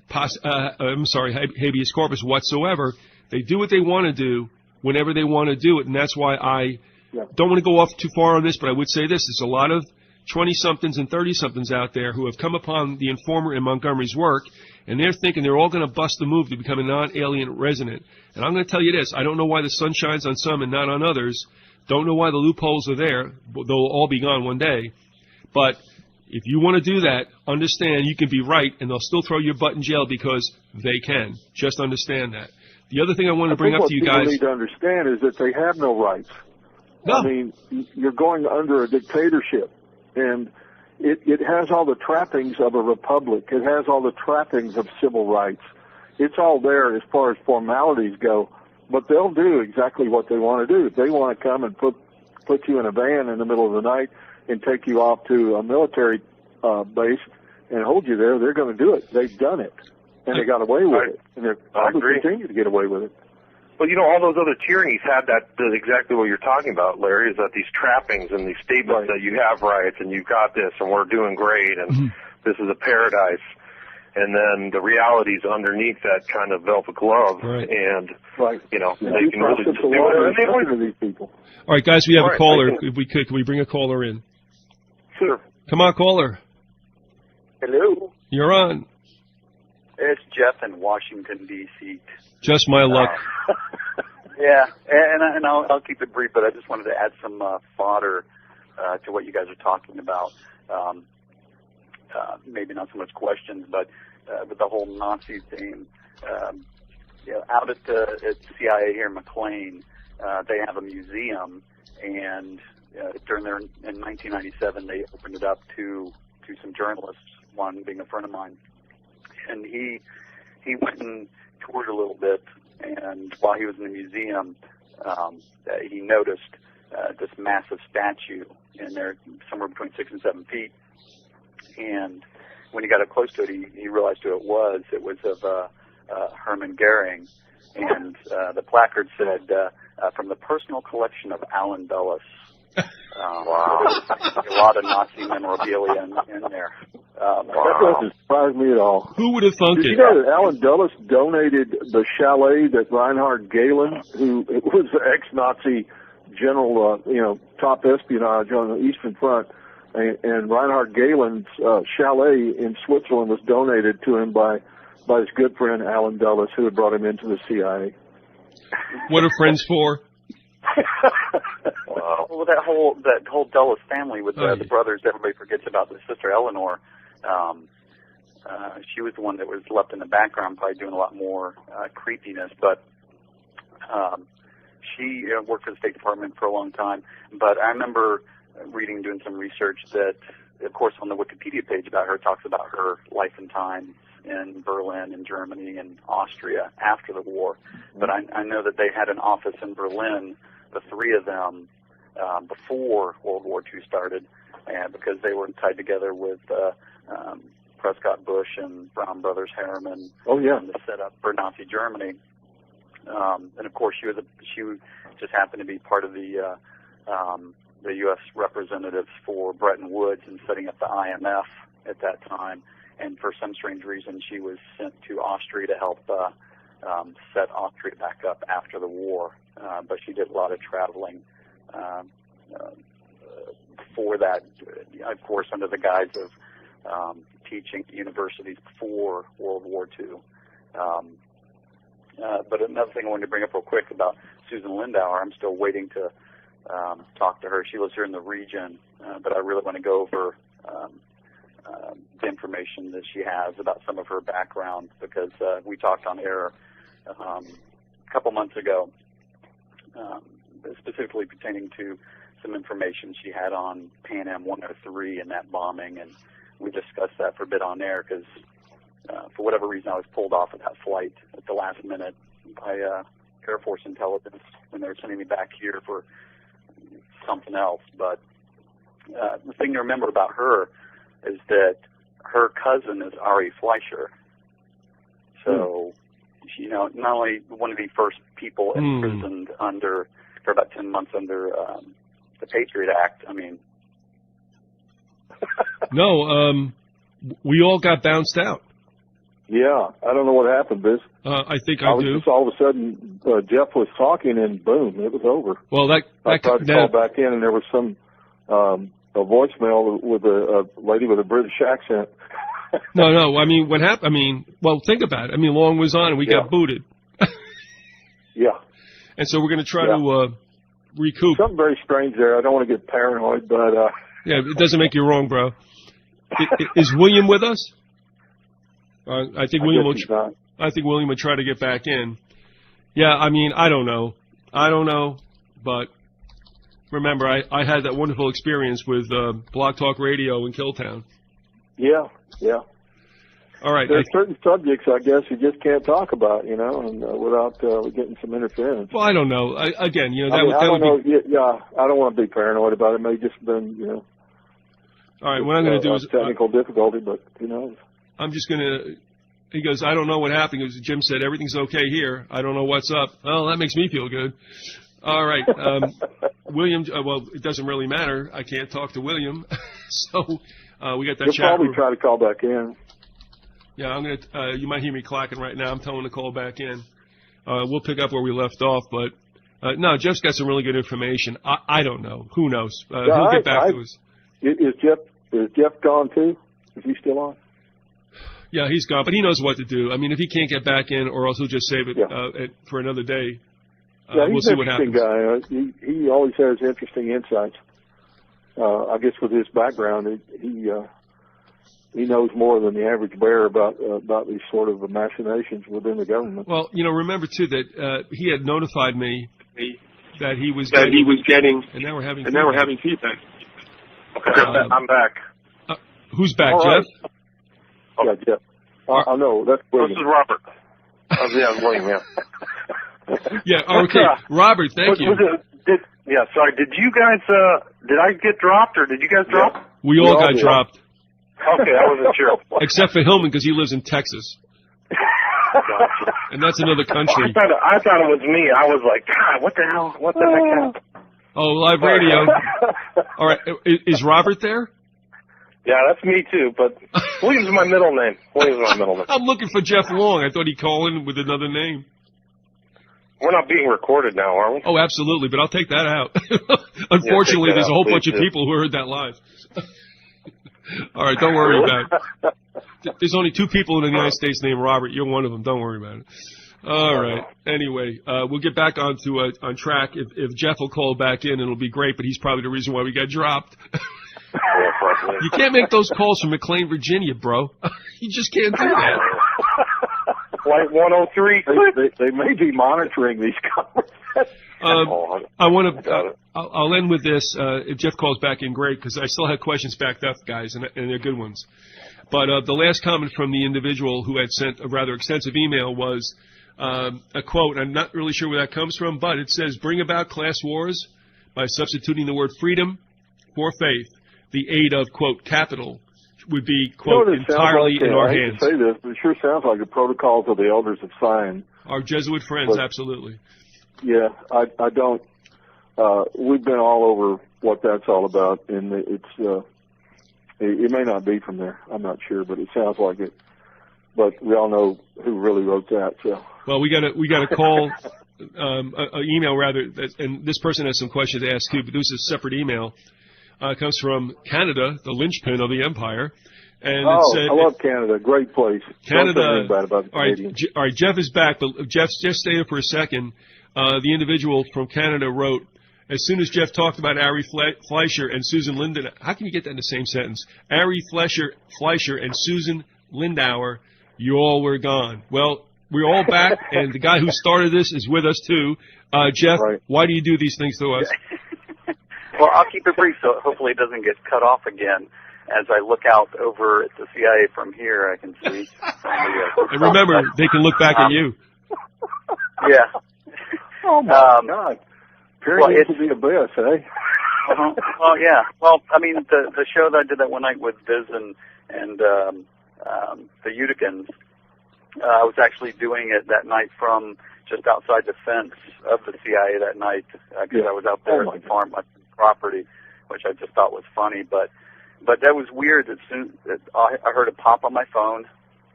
habeas corpus whatsoever. They do what they want to do whenever they want to do it, and that's why I don't want to go off too far on this, but I would say this. There's a lot of 20-somethings and 30-somethings out there who have come upon the informer in Montgomery's work, and they're thinking they're all going to bust the move to become a non-alien resident. And I'm going to tell you this. I don't know why the sun shines on some and not on others. Don't know why the loopholes are there. They'll all be gone one day. But if you want to do that, understand you can be right, and they'll still throw your butt in jail because they can. Just understand that. The other thing I want to bring up to you guys... What people need to understand is that they have no rights. No. I mean, you're going under a dictatorship, and it has all the trappings of a republic. It has all the trappings of civil rights. It's all there as far as formalities go, but they'll do exactly what they want to do. If they want to come and put you in a van in the middle of the night and take you off to a military base and hold you there, they're going to do it. They've done it. And they got away with it, and they're probably continue to get away with it. Well, all those other tyrannies had that exactly what you're talking about, Larry, is that these trappings and these statements that you have rights and you've got this and we're doing great and this is a paradise. And then the reality's underneath that kind of velvet glove, and they can really just do whatever these people. All right, guys, we have a caller. If we could we bring a caller in? Sure. Come on, caller. Hello. You're on. It's Jeff in Washington, D.C. Just my luck. Yeah, and I'll keep it brief, but I just wanted to add some fodder to what you guys are talking about. Maybe not so much questions, but with the whole Nazi theme. Out at CIA here in McLean, they have a museum, and in 1997, they opened it up to some journalists, one being a friend of mine. And he went and toured a little bit, and while he was in the museum, he noticed this massive statue in there, somewhere between 6 and 7 feet. And when he got up close to it, he realized who it was. It was of Hermann Goering, and the placard said, "From the personal collection of Alan Dulles." Wow. A lot of Nazi memorabilia in there. That doesn't surprise me at all. Who would have thunk it? Did you know that Alan Dulles donated the chalet that Reinhard Gehlen, who was the ex-Nazi general, top espionage on the Eastern Front, and Reinhard Gehlen's chalet in Switzerland was donated to him by his good friend Alan Dulles, who had brought him into the CIA. What are friends for? Well, that whole Dulles family with the brothers, everybody forgets about the sister Eleanor. She was the one that was left in the background, probably doing a lot more creepiness. But she worked for the State Department for a long time. But I remember doing some research that, of course, on the Wikipedia page about her, talks about her life and times in Berlin and Germany and Austria after the war. But I know that they had an office in Berlin the three of them before World War II started, and because they were tied together with Prescott Bush and Brown Brothers Harriman. Oh yeah. And the setup for Nazi Germany. And of course, she just happened to be part of the U.S. representatives for Bretton Woods and setting up the IMF at that time. And for some strange reason, she was sent to Austria to help set Austria back up after the war. But she did a lot of traveling for that, of course, under the guise of teaching at universities before World War II. But another thing I wanted to bring up real quick about Susan Lindauer, I'm still waiting to talk to her. She lives here in the region, but I really want to go over the information that she has about some of her background, because we talked on air a couple months ago, specifically pertaining to some information she had on Pan Am 103 and that bombing, and we discussed that for a bit on air because for whatever reason I was pulled off of that flight at the last minute by Air Force Intelligence when they were sending me back here for something else. But the thing to remember about her is that her cousin is Ari Fleischer. So, she, not only one of the first people imprisoned for about 10 months under the Patriot Act. I mean, no, we all got bounced out. Yeah, I don't know what happened, Biz. I think I do. Just all of a sudden, Jeff was talking, and boom, it was over. Well, I tried to call back in, and there was some a voicemail with a lady with a British accent. No. I mean, what happened? I mean, well, think about it. I mean, Long was on, and we got booted. Yeah. And so we're going to try to recoup. Something very strange there. I don't want to get paranoid, but yeah, it doesn't make you wrong, bro. Is William with us? I think William will. I think William would try to get back in. Yeah, I mean, I don't know, but remember, I had that wonderful experience with Blog Talk Radio in Killtown. Yeah. All right. There's certain subjects, I guess, you just can't talk about, and without getting some interference. Well, I don't know. Again, that I would don't be. know. Yeah, I don't want to be paranoid about it. It may just been, All right, what I'm going to do is technical difficulty, but who knows? I'm just going to. He goes, I don't know what happened. Because Jim said everything's okay here. I don't know what's up. Well, that makes me feel good. All right, William. Well, it doesn't really matter. I can't talk to William, so we got that You'll chat. Probably try to call back in. Yeah, I'm gonna. You might hear me clacking right now. I'm telling him to call back in. We'll pick up where we left off, but no, Jeff's got some really good information. I don't know. Who knows? He'll get back to us. Is Jeff gone too? Is he still on? Yeah, he's gone, but he knows what to do. I mean, if he can't get back in, or else he'll just save it for another day. We'll see what happens. He's an interesting guy. He always has interesting insights. I guess with his background, he knows more than the average bear about these sort of machinations within the government. Well, remember too that he had notified me that he was getting, and now we're having feedback. Okay, I'm back. Who's back, All Jeff? Right. Yeah, Jeff. I know. That's William. This is Robert. Yeah, William, yeah. Yeah, okay. Robert, thank you. Sorry. Did you guys, did I get dropped, or did you guys drop? We all got dropped. Okay, I wasn't sure. Except for Hillman, because he lives in Texas. Gotcha. And that's another country. I thought it was me. I was like, God, what the hell? What the heck happened? Oh, live radio. All right. Is Robert there? Yeah, that's me too, but William's my middle name. I'm looking for Jeff Long. I thought he'd call in with another name. We're not being recorded now, are we? Oh, absolutely, but I'll take that out. Unfortunately, there's a whole bunch of people who heard that live. All right, don't worry about it. There's only 2 people in the United States named Robert. You're one of them. Don't worry about it. All right. Anyway, we'll get back on track. If Jeff will call back in, it'll be great, but he's probably the reason why we got dropped. You can't make those calls from McLean, Virginia, bro. You just can't do that. Flight 103. They may be monitoring these conversations. I'll end with this. If Jeff calls back in, great, because I still have questions backed up, guys, and they're good ones. But the last comment from the individual who had sent a rather extensive email was, a quote. I'm not really sure where that comes from, but it says, "Bring about class wars by substituting the word freedom for faith. The aid of, quote, capital would be, quote, entirely in our hands." I hate to say this, but it sure sounds like the protocols of the elders have signed. Our Jesuit friends, absolutely. Yeah, I don't. We've been all over what that's all about, and it may not be from there. I'm not sure, but it sounds like it. But we all know who really wrote that. So. Well, we got a call, an email rather, and this person has some questions to ask too. But this is a separate email. It comes from Canada, the linchpin of the empire. And it said, I love Canada. Great place. Canada. Bad about the Canadians. All right, Jeff is back, but Jeff, just stay there for a second. The individual from Canada wrote, as soon as Jeff talked about Ari Fleischer and Susan Linden, how can you get that in the same sentence? Ari Fleischer and Susan Lindauer, you all were gone. Well, we're all back, and the guy who started this is with us too. Jeff, why do you do these things to us? Well, I'll keep it brief so hopefully it doesn't get cut off again. As I look out over at the CIA from here, I can see. And remember, they can look back at you. Yeah. Oh, my God. Period to be the best, eh? Well, yeah. Well, I mean, the show that I did that one night with Viz and the Uticans, I was actually doing it that night from just outside the fence of the CIA that night because I was out there at the farm property, which I just thought was funny. But that was weird. As soon as I heard a pop on my phone,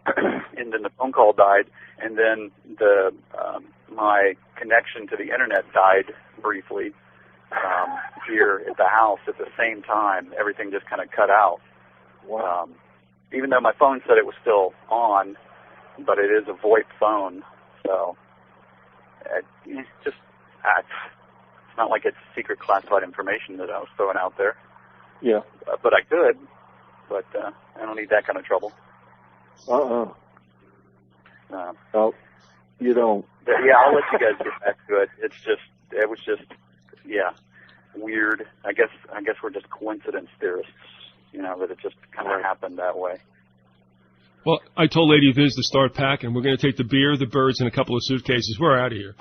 and then the phone call died, and then my connection to the internet died briefly here at the house at the same time. Everything just kind of cut out. Wow. Even though my phone said it was still on, but it is a VoIP phone, so it's not like it's secret classified information that I was throwing out there. Yeah. But I could, but I don't need that kind of trouble. Oh, you don't. Yeah, I'll let you guys get back to it. It was just, weird. I guess we're just coincidence theorists, that it just kind of happened that way. Well, I told Lady Viz to start packing. We're going to take the beer, the birds, and a couple of suitcases. We're out of here.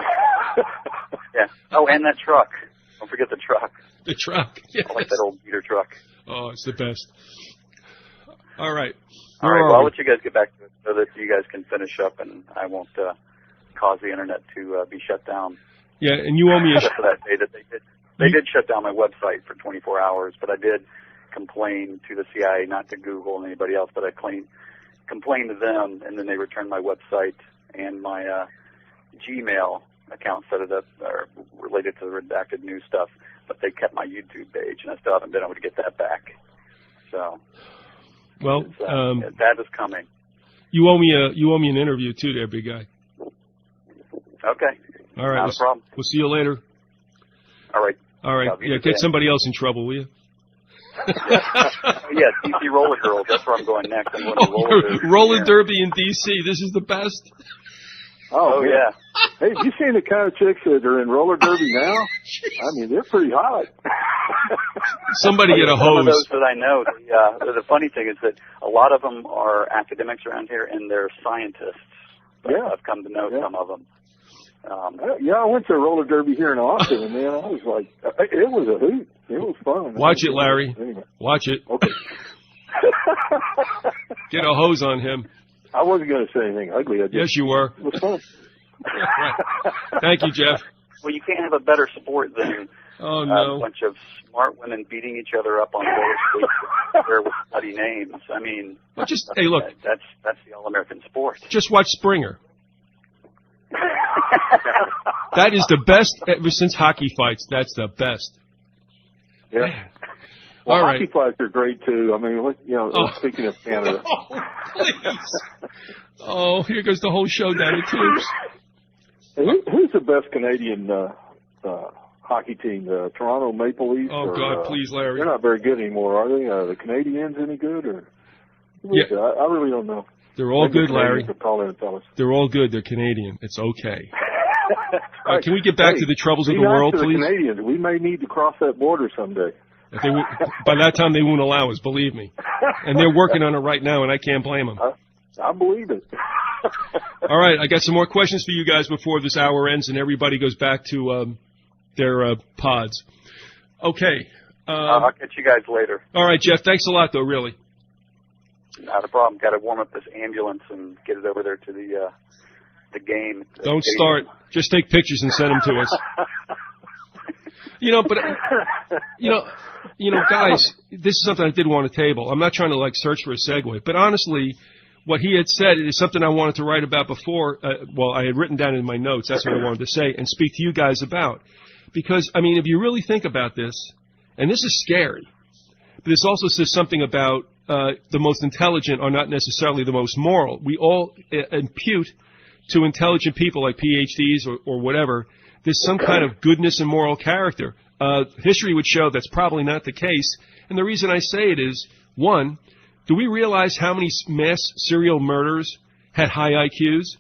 Yeah. Oh, and that truck. Don't forget the truck. The truck. Yes. I like that old beater truck. Oh, it's the best. All right. All right. Well, I'll let you guys get back to it so that you guys can finish up, and I won't cause the internet to be shut down. Yeah, and you owe me for that day that they did shut down my website for 24 hours, but I did complain to the CIA, not to Google and anybody else, but I complained to them, and then they returned my website and my Gmail account set it up related to the redacted news stuff, but they kept my YouTube page, and I still haven't been able to get that back. So, well, that is coming. You owe me an interview too, there, big guy. Okay. All right. Not a problem. We'll see you later. All right. All right. Yeah, get somebody else in trouble, will you? Yeah, DC Roller Girls. That's where I'm going next. I'm going to Roller Derby in DC. This is the best. Oh yeah. Hey, have you seen the kind of chicks that are in roller derby now? I mean, they're pretty hot. Somebody get a hose. Some of those that I know. The funny thing is that a lot of them are academics around here, and they're scientists. Yeah. I've come to know some of them. I went to a roller derby here in Austin, and man, I was like, it was a hoot. It was fun. Watch it, Larry. Anyway. Watch it. Okay. Get a hose on him. I wasn't going to say anything ugly. Yes, you were. It was fun. Right. Thank you, Jeff. Well, you can't have a better sport than a bunch of smart women beating each other up on roller skates with bloody names. I mean, well, hey, look, that's the all-American sport. Just watch Springer. That is the best ever since hockey fights. That's the best. Yeah. Well, all hockey fights are great too. I mean, speaking of Canada. Oh, please. Oh, here goes the whole show down the tubes. Hey, who's the best Canadian hockey team? The Toronto Maple Leafs? Oh, God, please, Larry. They're not very good anymore, are they? The Canadians any good? Or yeah. I really don't know. They're all good, Larry. Tell us. They're all good. They're Canadian. It's okay. Right. Can we get back to the troubles of the world, please? The Canadians. We may need to cross that border someday. By that time, they won't allow us, believe me. And they're working on it right now, and I can't blame them. I believe it. All right, I got some more questions for you guys before this hour ends and everybody goes back to their pods. Okay. I'll catch you guys later. All right, Jeff. Thanks a lot, though. Really. Not a problem. Got to warm up this ambulance and get it over there to the game. Don't start. Just take pictures and send them to us. Guys, this is something I did want to table. I'm not trying to search for a segue, but honestly, what he had said is something I wanted to write about before. I had written down in my notes. That's what I wanted to say and speak to you guys about. Because, if you really think about this, and this is scary, but this also says something about the most intelligent are not necessarily the most moral. We all impute to intelligent people like PhDs or whatever, there's some kind of goodness and moral character. History would show that's probably not the case. And the reason I say it is, one, do we realize how many mass serial murderers had high IQs?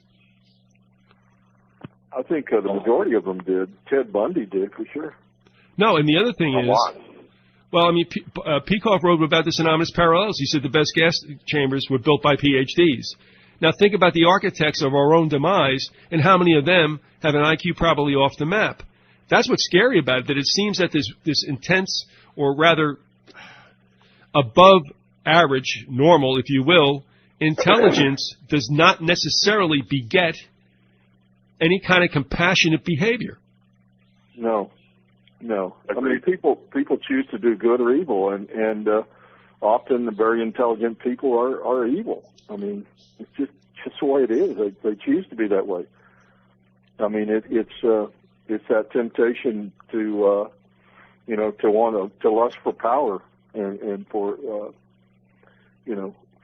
I think the majority of them did. Ted Bundy did, for sure. No, and the other thing is, Peikoff wrote about this in Ominous Parallels. He said the best gas chambers were built by PhDs. Now think about the architects of our own demise and how many of them have an IQ probably off the map. That's what's scary about it, that it seems that this intense, or rather above average, normal, if you will, intelligence does not necessarily beget any kind of compassionate behavior. No. People choose to do good or evil, and often the very intelligent people are evil. It's just the way it is. They choose to be that way. It's that temptation to want to lust for power and for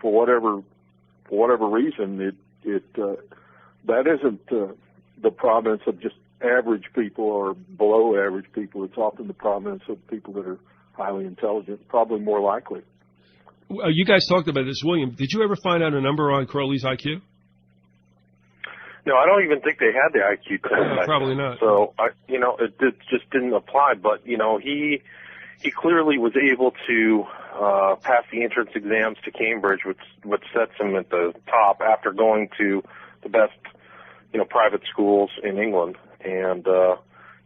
whatever reason that isn't the province of just average people or below average people. It's often the province of people that are highly intelligent, probably more likely. You guys talked about this, William. Did you ever find out a number on Crowley's IQ? No, I don't even think they had the IQ test. Probably not. So, it just didn't apply. But, he clearly was able to pass the entrance exams to Cambridge, which sets him at the top after going to the best, private schools in England. And,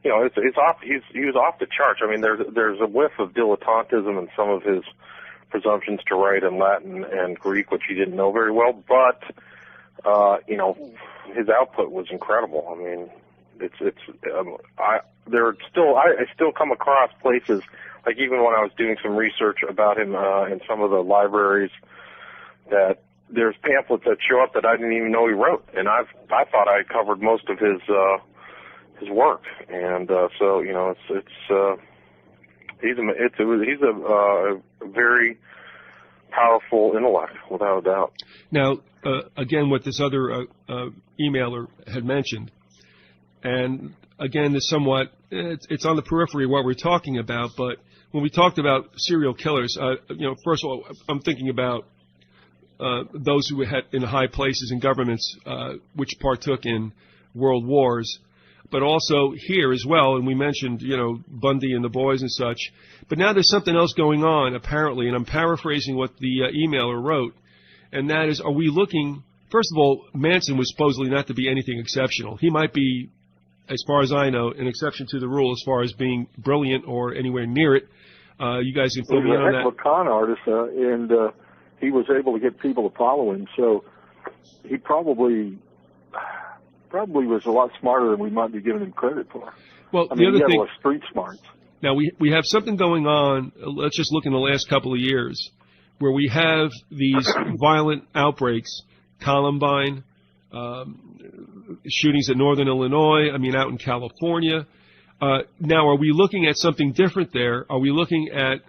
it's off. He was off the charts. There's a whiff of dilettantism in some of his presumptions to write in Latin and Greek, which he didn't know very well. But, his output was incredible. I still come across places, like even when I was doing some research about him in some of the libraries, that there's pamphlets that show up that I didn't even know he wrote, and I thought I covered most of his work, and he's a very powerful intellect, without a doubt. Now, again, what this other emailer had mentioned, and again, it's on the periphery of what we're talking about, but when we talked about serial killers, first of all, I'm thinking about those who had in high places in governments which partook in world wars, but also here as well, and we mentioned, Bundy and the boys and such, but now there's something else going on, apparently, and I'm paraphrasing what the emailer wrote, and that is, are we looking, first of all, Manson was supposedly not to be anything exceptional. He might be, as far as I know, an exception to the rule as far as being brilliant or anywhere near it. You guys can fill me in on that. He was a heck of a con artist, and he was able to get people to follow him, so he probably was a lot smarter than we might be giving him credit for. Well, he had a lot of street smarts. Now, we have something going on, let's just look in the last couple of years, where we have these violent outbreaks, Columbine, shootings at Northern Illinois, out in California. Now, are we looking at something different there? Are we looking at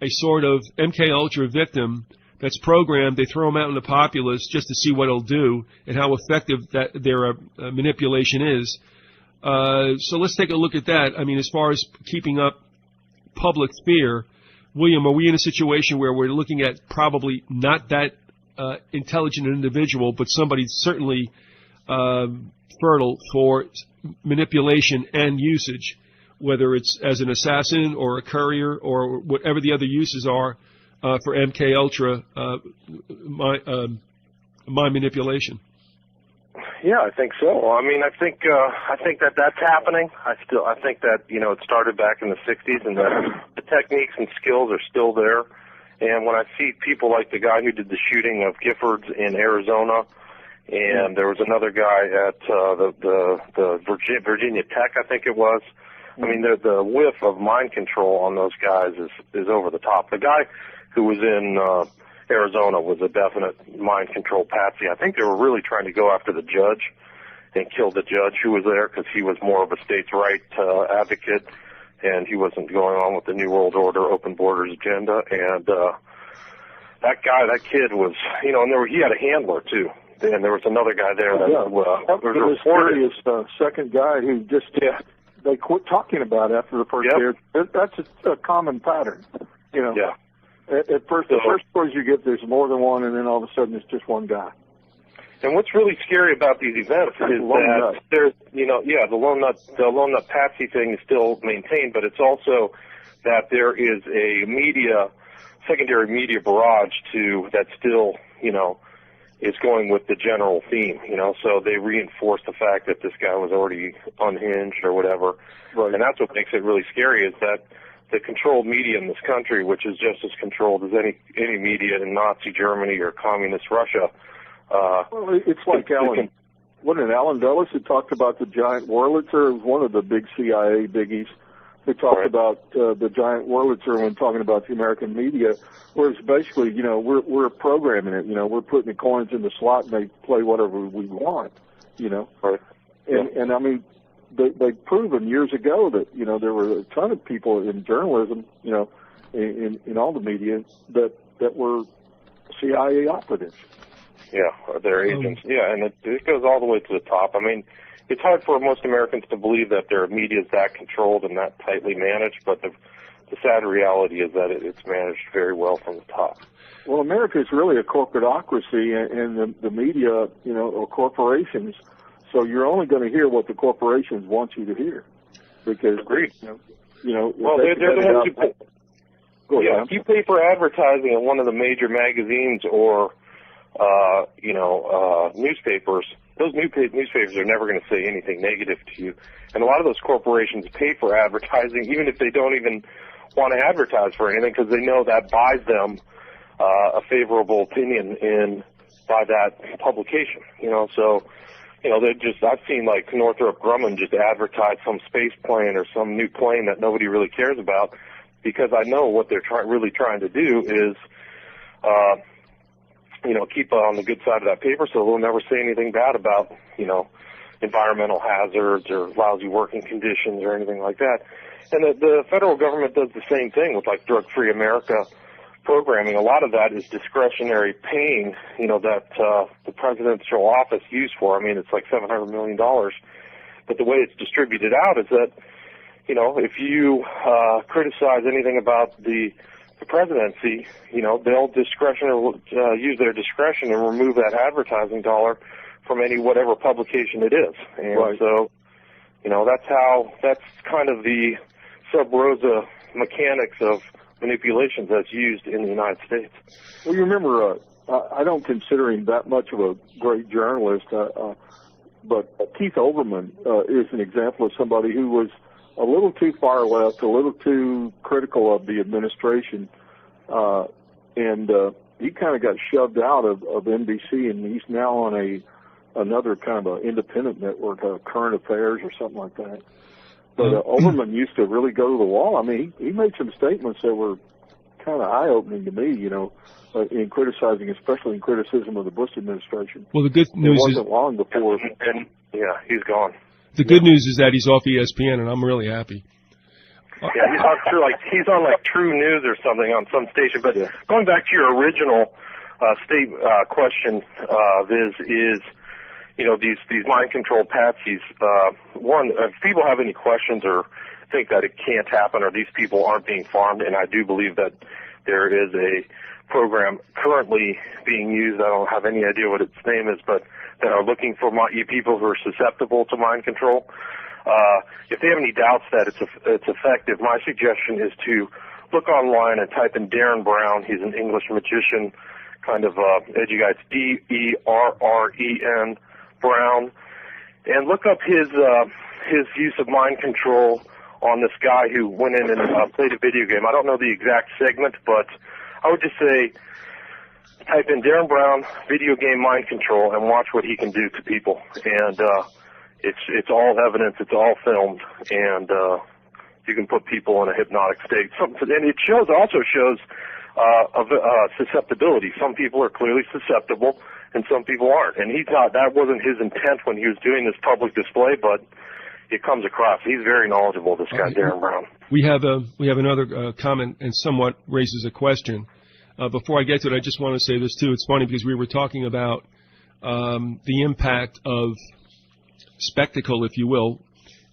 a sort of MKUltra victim that's programmed, they throw them out in the populace just to see what it'll do and how effective that their manipulation is? So let's take a look at that. As far as keeping up public fear, William, are we in a situation where we're looking at probably not that intelligent individual, but somebody certainly fertile for manipulation and usage, whether it's as an assassin or a courier or whatever the other uses are for MKUltra mind manipulation? Yeah, I think so. I mean, I think that that's happening. I think that, you know, it started back in the 60s, and the techniques and skills are still there. And when I see people like the guy who did the shooting of Giffords in Arizona, and there was another guy at the Virginia Tech, I think it was. I mean, the whiff of mind control on those guys is over the top. The guy who was in Arizona was a definite mind control patsy. I think they were really trying to go after the judge and kill the judge who was there, because he was more of a states' right advocate, and he wasn't going on with the New World Order, open borders agenda. And that kid was, you know, and he had a handler too. And there was another guy there that was reported. Second guy who just they quit talking about after the first year. That's a common pattern, you know. Yeah. At first, the first stories you get, there's more than one, and then all of a sudden it's just one guy. And what's really scary about these events is that there's, you know, the lone nut patsy thing is still maintained, but it's also that there is a secondary media barrage that still, you know, is going with the general theme, you know. So they reinforce the fact that this guy was already unhinged or whatever, and that's what makes it really scary, is that the controlled media in this country, which is just as controlled as any media in Nazi Germany or communist Russia. Well, it's like Alan Dulles who talked about the giant Wurlitzer. It was one of the big CIA biggies who talked about the giant Wurlitzer when talking about the American media, where it's basically, you know, we're programming it. You know, we're putting the coins in the slot and they play whatever we want, you know. Right. And I mean, they've proven years ago that, you know, there were a ton of people in journalism, you know, in all the media that were CIA operatives. Yeah, they're agents. Yeah, and it goes all the way to the top. I mean, it's hard for most Americans to believe that their media is that controlled and that tightly managed, but the sad reality is that it's managed very well from the top. Well, America is really a corporatocracy, and the media, you know, are corporations. So you're only going to hear what the corporations want you to hear, because agreed. You know, well, they're the ones who pay. If you pay for advertising in one of the major magazines or newspapers, those newspapers are never going to say anything negative to you. And a lot of those corporations pay for advertising, even if they don't even want to advertise for anything, because they know that buys them a favorable opinion by that publication. You know, so. You know, I've seen like Northrop Grumman just advertise some space plane or some new plane that nobody really cares about, because I know what they're really trying to do is, you know, keep on the good side of that paper, so they'll never say anything bad about, you know, environmental hazards or lousy working conditions or anything like that. And the federal government does the same thing with like Drug-Free America programming. A lot of that is discretionary paying, you know, that the presidential office used for. I mean, it's like $700 million. But the way it's distributed out is that, you know, if you criticize anything about the presidency, you know, they'll use their discretion and remove that advertising dollar from whatever publication it is. And so, you know, that's kind of the sub rosa mechanics of manipulations that's used in the United States. Well, you remember, I don't consider him that much of a great journalist, but Keith Olbermann is an example of somebody who was a little too far left, a little too critical of the administration, and he kind of got shoved out of NBC, and he's now on another kind of an independent network, Current Affairs or something like that. But Olbermann used to really go to the wall. I mean, he made some statements that were kind of eye-opening to me, you know, in criticizing, especially in criticism of the Bush administration. Well, the good news it wasn't long before. And he's gone. The good news is that he's off ESPN, and I'm really happy. Yeah, he's on True News or something on some station. But going back to your original question, Viz, is, you know, these mind control patsies. One, if people have any questions or think that it can't happen or these people aren't being farmed, and I do believe that there is a program currently being used. I don't have any idea what its name is, but that are looking for people who are susceptible to mind control. If they have any doubts that it's effective, my suggestion is to look online and type in Darren Brown. He's an English magician, kind of edgy guy. It's DERREN Brown, and look up his use of mind control on this guy who went in and played a video game. I don't know the exact segment, but I would just say type in Darren Brown video game mind control and watch what he can do to people. And it's all evidence, it's all filmed, and you can put people in a hypnotic state. And it also shows susceptibility. Some people are clearly susceptible, and some people aren't. And he thought that wasn't his intent when he was doing this public display, but it comes across. He's very knowledgeable, this guy, Darren Brown. We have another comment and somewhat raises a question. Before I get to it, I just want to say this, too. It's funny because we were talking about the impact of spectacle, if you will.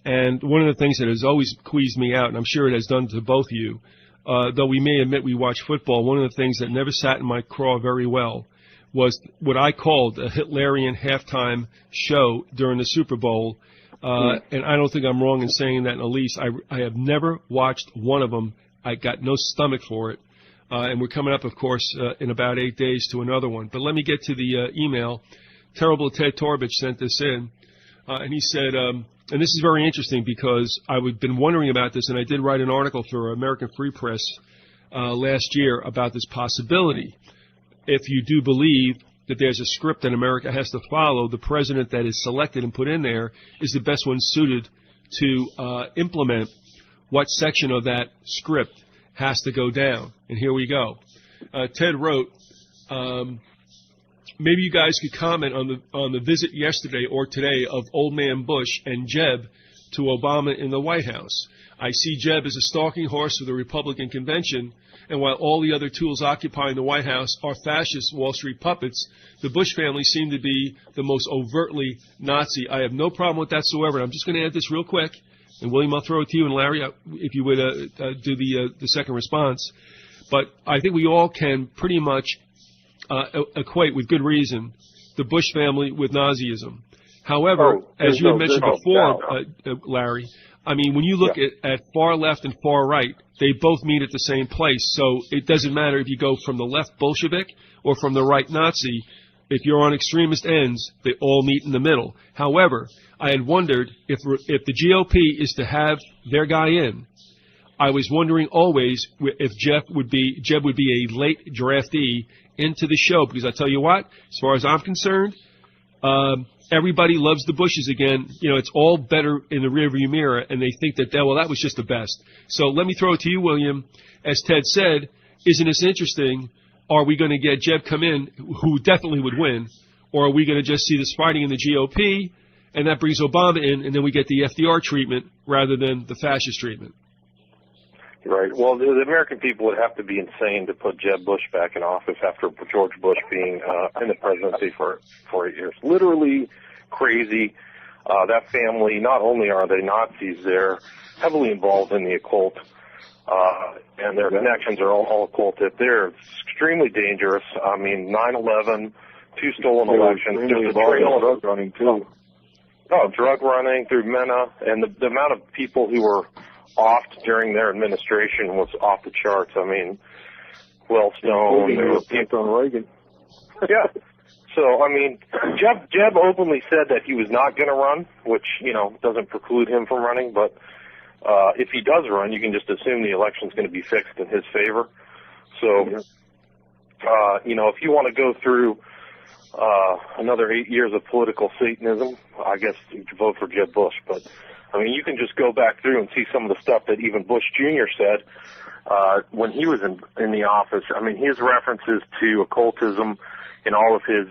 And one of the things that has always queased me out, and I'm sure it has done to both of you, though we may admit we watch football, one of the things that never sat in my craw very well was what I called a Hitlerian halftime show during the Super Bowl. And I don't think I'm wrong in saying that, Elise. I have never watched one of them. I got no stomach for it. And we're coming up, of course, in about 8 days to another one. But let me get to the email. Terrible Ted Torbich sent this in. And he said, and this is very interesting because I've been wondering about this, and I did write an article for American Free Press last year about this possibility. If you do believe that there's a script that America has to follow, the president that is selected and put in there is the best one suited to implement what section of that script has to go down. And here we go. Ted wrote, maybe you guys could comment on the visit yesterday or today of Old Man Bush and Jeb to Obama in the White House. I see Jeb as a stalking horse for the Republican convention, and while all the other tools occupying the White House are fascist Wall Street puppets, the Bush family seem to be the most overtly Nazi. I have no problem with that whatsoever. I'm just going to add this real quick, and William, I'll throw it to you, and Larry, if you would do the second response. But I think we all can pretty much equate, with good reason, the Bush family with Nazism. However, as you had mentioned before, Larry, I mean, when you look at far left and far right, they both meet at the same place. So it doesn't matter if you go from the left Bolshevik or from the right Nazi. If you're on extremist ends, they all meet in the middle. However, I had wondered if the GOP is to have their guy in, I was wondering always if Jeb would be a late draftee into the show, because I tell you what, as far as I'm concerned, everybody loves the Bushes again. You know, it's all better in the rearview mirror, and they think that that was just the best. So let me throw it to you, William. As Ted said, isn't this interesting? Are we going to get Jeb come in, who definitely would win, or are we going to just see this fighting in the GOP, and that brings Obama in, and then we get the FDR treatment rather than the fascist treatment? Right. Well, the American people would have to be insane to put Jeb Bush back in office after George Bush being in the presidency for 8 years. Literally crazy. That family, not only are they Nazis, they're heavily involved in the occult, and their connections are all occulted. They're extremely dangerous. I mean, 9/11, 2 stolen elections. There's a trail of drug running, too. Drug running through MENA, and the amount of people who were offed during their administration was off the charts. I mean, Wellstone, on Reagan. Yeah. So, I mean, Jeb openly said that he was not going to run, which, you know, doesn't preclude him from running. But if he does run, you can just assume the election's going to be fixed in his favor. So, you know, if you want to go through another 8 years of political Satanism, I guess you could vote for Jeb Bush. But I mean, you can just go back through and see some of the stuff that even Bush Jr. said when he was in the office. I mean, his references to occultism and all of his,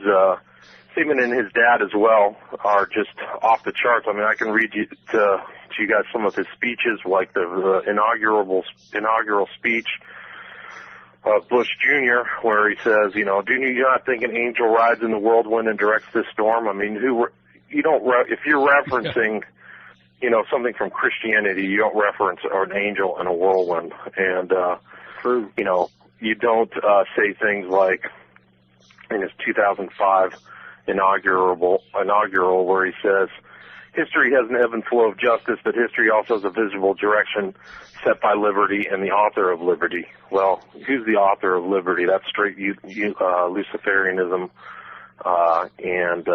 even in his dad as well, are just off the charts. I mean, I can read to you guys some of his speeches, like the inaugural speech of Bush Jr., where he says, you know, do you not think an angel rides in the whirlwind and directs this storm? I mean, if you're referencing you know, something from Christianity, you don't reference an angel in a whirlwind. And, you know, you don't say things like in his 2005 inaugural where he says, history has an ebb and flow of justice, but history also has a visible direction set by liberty and the author of liberty. Well, who's the author of liberty? That's straight Luciferianism. And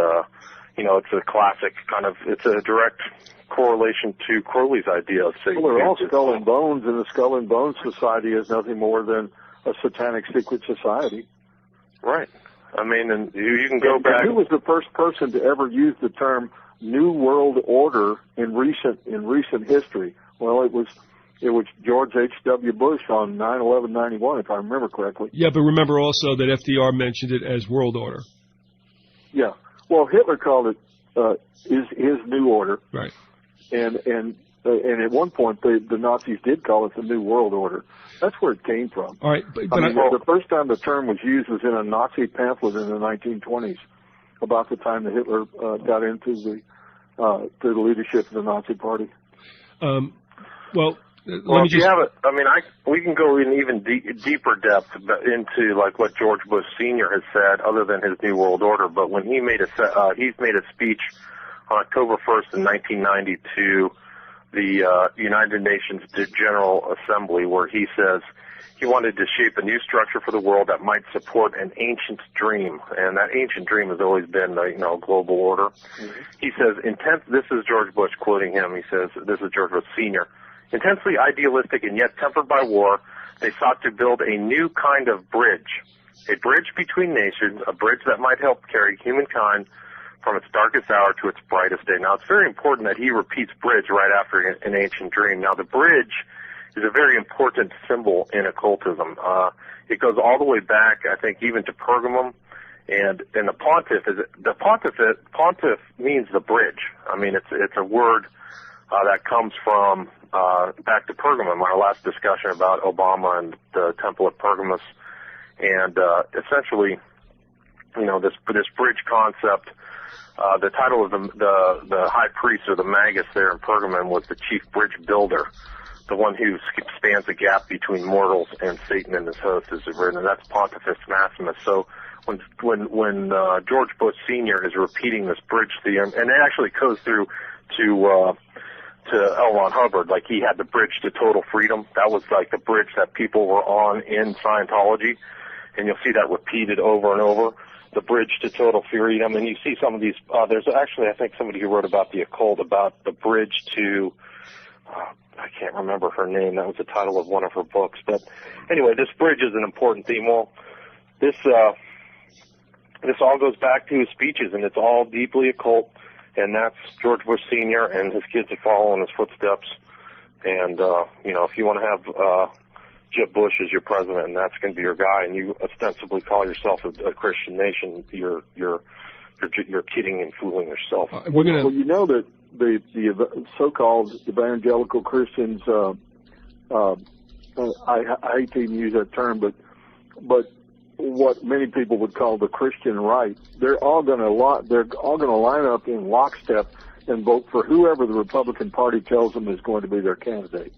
it's a classic kind of, it's a direct correlation to Crowley's idea of Satan. Well, they're all skull and bones, and the Skull and Bones Society is nothing more than a satanic secret society. Right. I mean, and you can go back. Who was the first person to ever use the term New World Order in recent history? Well, it was George H.W. Bush on 9/11/91, if I remember correctly. Yeah, but remember also that FDR mentioned it as world order. Yeah. Well, Hitler called it his New Order. Right. And at one point the Nazis did call it the New World Order. That's where it came from. All right, but the first time the term was used was in a Nazi pamphlet in the 1920s, about the time that Hitler got into the leadership of the Nazi Party. Well, if you have it, I mean, we can go in even deeper depth into like what George Bush Sr. has said, other than his New World Order. But when he's made a speech on October 1st in 1990 to the United Nations General Assembly, where he says he wanted to shape a new structure for the world that might support an ancient dream, and that ancient dream has always been the global order. Mm-hmm. He says, this is George Bush quoting him. He says, this is George Bush Sr. Intensely idealistic and yet tempered by war, they sought to build a new kind of bridge, a bridge between nations, a bridge that might help carry humankind from its darkest hour to its brightest day. Now, it's very important that he repeats bridge right after an ancient dream. Now, the bridge is a very important symbol in occultism. It goes all the way back, I think, even to Pergamum, and the pontiff means the bridge. I mean, it's a word that comes from back to Pergamum, our last discussion about Obama and the Temple at Pergamus, and essentially, this bridge concept. The title of the high priest or the magus there in Pergamum was the chief bridge builder, the one who spans the gap between mortals and Satan and his host, is written, and that's Pontifex Maximus. So when George Bush Sr. is repeating this bridge theorem, and it actually goes through to L. Ron Hubbard, like he had the bridge to total freedom. That was like the bridge that people were on in Scientology, and you'll see that repeated over and over. The bridge to total freedom, and you see some of these. There's actually, I think, somebody who wrote about the occult, about the bridge to. I can't remember her name. That was the title of one of her books. But anyway, this bridge is an important theme. Well, this all goes back to his speeches, and it's all deeply occult. And that's George Bush Sr. and his kids are following his footsteps. And if you want to have Jeb Bush as your president, and that's going to be your guy, and you ostensibly call yourself a Christian nation, you're kidding and fooling yourself. Well, you know that the so-called evangelical Christians, I hate to even use that term, but what many people would call the Christian right, they're all going to line up in lockstep and vote for whoever the Republican Party tells them is going to be their candidate.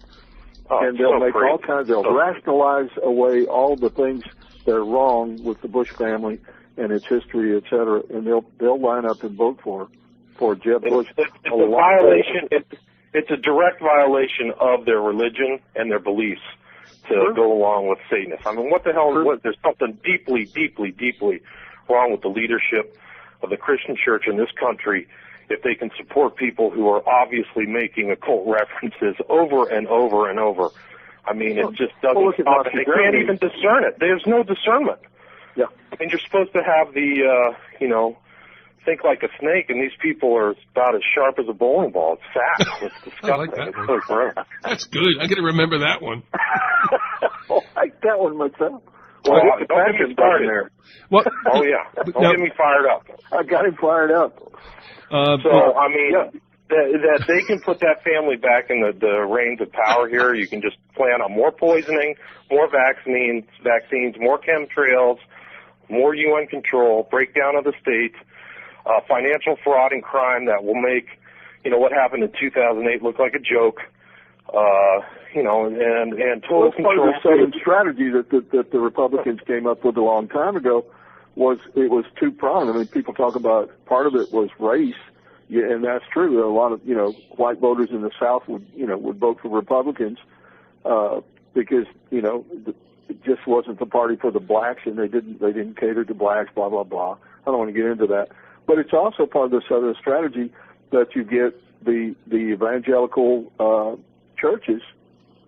And they'll make all kinds. They'll rationalize away all the things that are wrong with the Bush family and its history, et cetera, and they'll line up and vote for Jeb Bush. It's a violation. It's a direct violation of their religion and their beliefs to go along with Satanists. I mean, what the hell? There's something deeply, deeply, deeply wrong with the leadership of the Christian church in this country if they can support people who are obviously making occult references over and over and over. I mean, it just doesn't stop. They can't even discern it. There's no discernment. Yeah. I mean, you're supposed to have the, think like a snake, and these people are about as sharp as a bowling ball. It's fast. It's disgusting. I like that it's one. so gross. That's good. I got to remember that one. I like that one myself. Well, don't get me started there. Well, oh, yeah. Don't get me fired up. I got him fired up. I mean, that they can put that family back in the reins of power here. You can just plan on more poisoning, more vaccines, more chemtrails, more UN control, breakdown of the states, financial fraud and crime that will make, what happened in 2008 look like a joke, and total control. Part of the same strategy that the Republicans came up with a long time ago was two-pronged. I mean, people talk about part of it was race, and that's true. A lot of, white voters in the South would vote for Republicans because, it just wasn't the party for the blacks, and they didn't cater to blacks, blah, blah, blah. I don't want to get into that. but it's also part of this other strategy that you get the evangelical churches,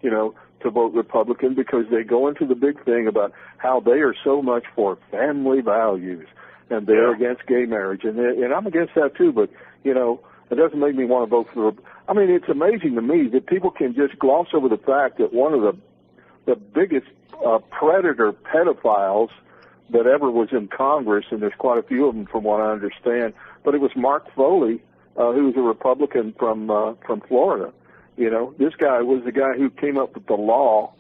to vote Republican because they go into the big thing about how they are so much for family values and they're against gay marriage, and I'm against that too. But it doesn't make me want to vote for. I mean, it's amazing to me that people can just gloss over the fact that one of the biggest predator pedophiles that ever was in Congress, and there's quite a few of them from what I understand, but it was Mark Foley, who was a Republican from Florida. This guy was the guy who came up with the law.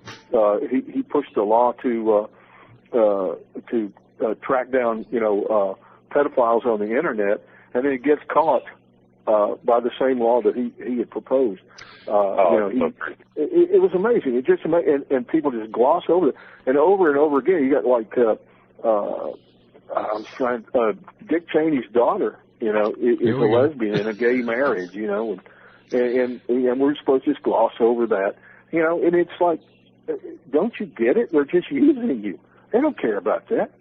He pushed the law to track down, pedophiles on the internet, and then he gets caught by the same law that he had proposed. It was amazing. It just and people just gloss over it, and over again. You got like Dick Cheney's daughter, is a lesbian in a gay marriage, and we're supposed to just gloss over that, and it's like, don't you get it? They're just using you. They don't care about that.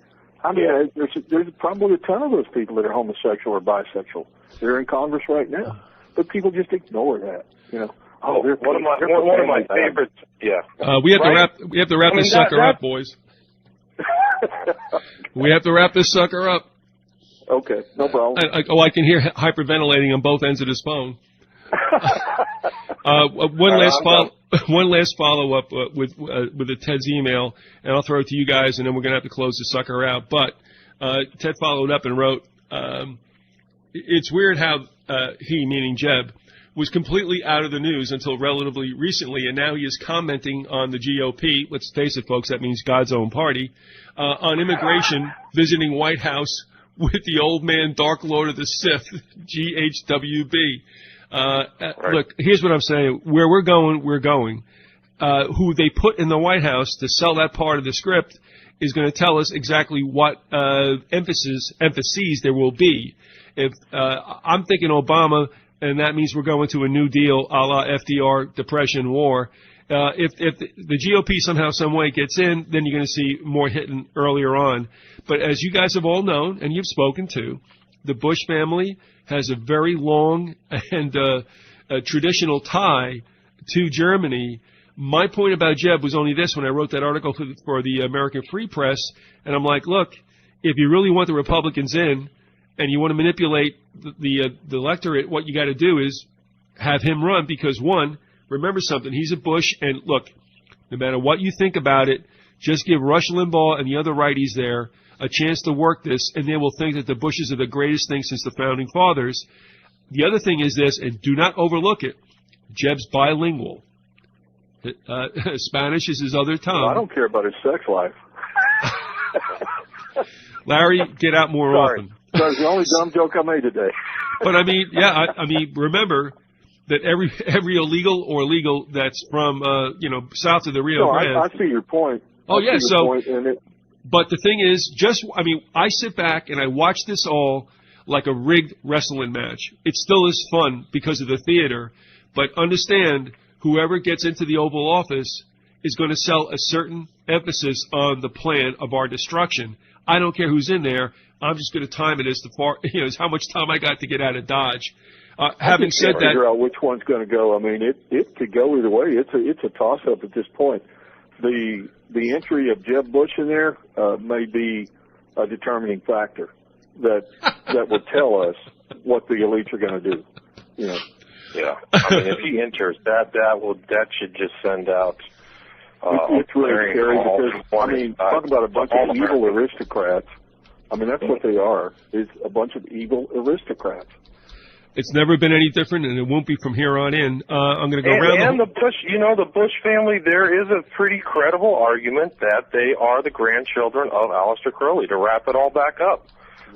I mean, there's probably a ton of those people that are homosexual or bisexual. They're in Congress right now, but people just ignore that. One of my favorites. Yeah. We have to wrap this sucker up, boys. We have to wrap this sucker up. Okay, no problem. I can hear hyperventilating on both ends of this phone. One last follow up with the Ted's email, and I'll throw it to you guys, and then we're going to have to close the sucker out. But Ted followed up and wrote, "It's weird how he, meaning Jeb, was completely out of the news until relatively recently, and now he is commenting on the GOP. Let's face it, folks, that means God's own party, on immigration, visiting White House with the old man, Dark Lord of the Sith, GHWB." Look, here's what I'm saying. Where we're going. Who they put in the White House to sell that part of the script is going to tell us exactly what emphases there will be. If I'm thinking Obama, and that means we're going to a New Deal a la FDR, Depression, War. If the GOP somehow, some way gets in, then you're going to see more hitting earlier on. But as you guys have all known, and you've spoken to, the Bush family has a very long and traditional tie to Germany. My point about Jeb was only this when I wrote that article for the American Free Press, and I'm like, look, if you really want the Republicans in and you want to manipulate the electorate, what you got to do is have him run because, one, remember something, he's a Bush, and look, no matter what you think about it, just give Rush Limbaugh and the other righties there a chance to work this, and they will think that the Bushes are the greatest thing since the Founding Fathers. The other thing is this, and do not overlook it, Jeb's bilingual. Spanish is his other tongue. Well, I don't care about his sex life. Larry, get out more often. That was the only dumb joke I made today. But I mean, remember that every illegal or legal that's from south of the Rio Grande. I see your point. Oh yeah, but the thing is, I sit back and I watch this all like a rigged wrestling match. It still is fun because of the theater, but understand whoever gets into the Oval Office is going to sell a certain emphasis on the plan of our destruction. I don't care who's in there. I'm just going to time it as as how much time I got to get out of Dodge. Having said that, figure out which one's going to go. I mean, it could go either way. It's a toss up at this point. The entry of Jeb Bush in there may be a determining factor that will tell us what the elites are going to do. Yeah. I mean, if he enters, that should just send out. It's really scary because talk about a bunch of evil aristocrats. I mean, that's what they are. Is a bunch of evil aristocrats. It's never been any different, and it won't be from here on in. I'm going to go around. And the Bush, the Bush family, there is a pretty credible argument that they are the grandchildren of Aleister Crowley. To wrap it all back up,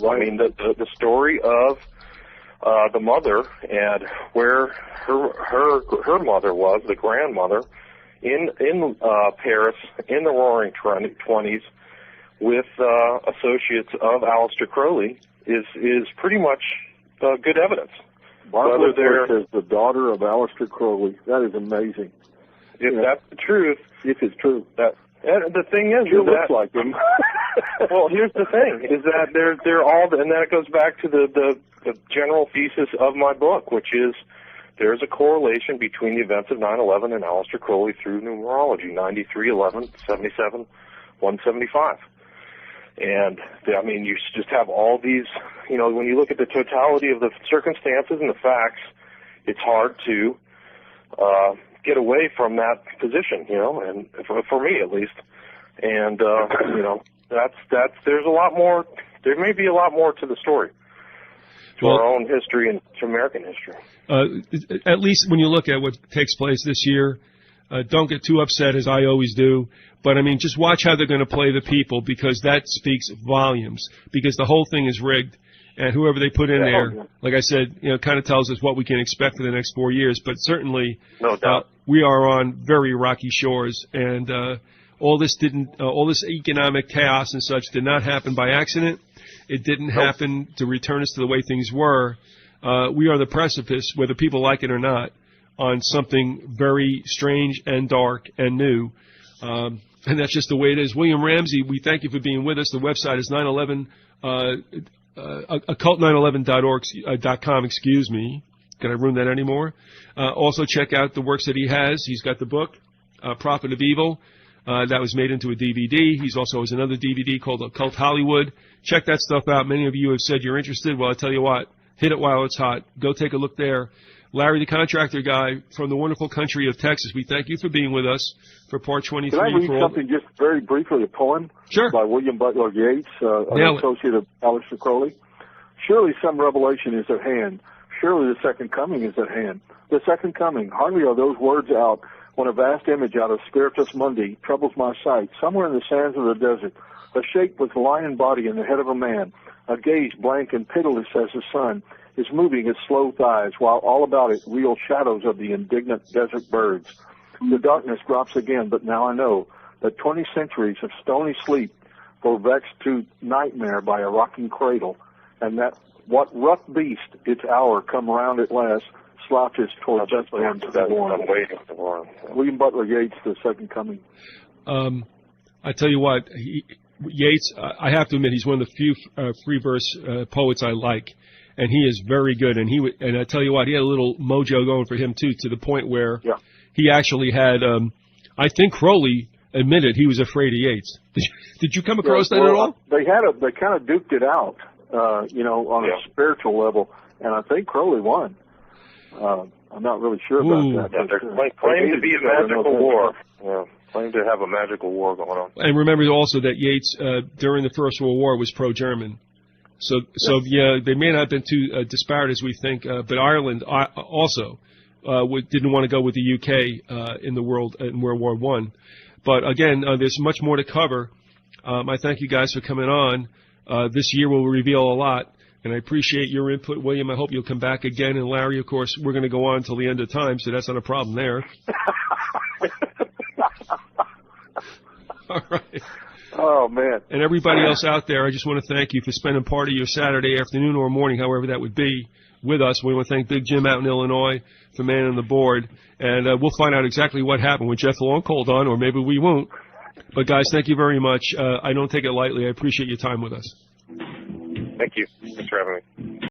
right. I mean, the story of the mother and where her mother was, the grandmother, in Paris in the Roaring 20s, with associates of Aleister Crowley, is pretty much good evidence. Barbara Bush is the daughter of Aleister Crowley. That is amazing. If that's the truth. If it's true. And the thing is, she looks like him. Well, here's the thing: is that they're all, and then it goes back to the general thesis of my book, which is there's a correlation between the events of 9/11 and Aleister Crowley through numerology: 93, 11, 77, 175. And I mean, you just have all these. You know, when you look at the totality of the circumstances and the facts, it's hard to get away from that position. You know, and for me at least. And you know, that's there's a lot more. There may be a lot more to the story, to our own history and to American history. At least when you look at what takes place this year, don't get too upset, as I always do. But I mean, just watch how they're going to play the people, because that speaks volumes. Because the whole thing is rigged, and whoever they put in there, like I said, you know, kind of tells us what we can expect for the next 4 years. But certainly, no doubt, we are on very rocky shores, and all this economic chaos and such did not happen by accident. It didn't happen to return us to the way things were. We are the precipice, whether people like it or not, on something very strange and dark and new. And that's just the way it is. William Ramsey, we thank you for being with us. The website is 911, occult911.com, excuse me. Can I ruin that anymore? Also check out the works that he has. He's got the book, Prophet of Evil. That was made into a DVD. He's also has another DVD called Occult Hollywood. Check that stuff out. Many of you have said you're interested. Well, I tell you what, hit it while it's hot. Go take a look there. Larry, the Contractor guy from the wonderful country of Texas, we thank you for being with us for part 23. Can I read something just very briefly, a poem? Sure. By William Butler Yeats, an associate of Aleister Crowley. Surely some revelation is at hand. Surely the second coming is at hand. The second coming. Hardly are those words out when a vast image out of Spiritus Mundi troubles my sight. Somewhere in the sands of the desert, a shape with lion body and the head of a man, a gaze blank and pitiless as the sun, is moving its slow thighs, while all about it reel shadows of the indignant desert birds. The darkness drops again, but now I know that 20 centuries of stony sleep were vexed to nightmare by a rocking cradle, and that what rough beast, its hour come round at last, slouches toward Bethlehem to be born. I'm waiting for him. William Butler Yeats, The Second Coming. I tell you what, Yeats, I have to admit, he's one of the few free verse poets I like. And he is very good, and I tell you what, he had a little mojo going for him too, to the point where he actually had. I think Crowley admitted he was afraid of Yeats. Did you come across that at all? They kind of duked it out, you know, on a spiritual level, and I think Crowley won. I'm not really sure about that. Yeah, they're claiming to be a magical war. Yeah, claim to have a magical war going on. And remember also that Yeats, during the First World War, was pro-German. So yeah, they may not have been too disparate as we think, but Ireland also didn't want to go with the UK in World War I. But again, there's much more to cover. I thank you guys for coming on. This year will reveal a lot, and I appreciate your input, William. I hope you'll come back again. And Larry, of course, we're going to go on until the end of time, so that's not a problem there. All right. Oh, man. And everybody else out there, I just want to thank you for spending part of your Saturday afternoon or morning, however that would be, with us. We want to thank Big Jim out in Illinois for manning the board. And we'll find out exactly what happened with Jeff Long called on, or maybe we won't. But, guys, thank you very much. I don't take it lightly. I appreciate your time with us. Thank you. Thanks for having me.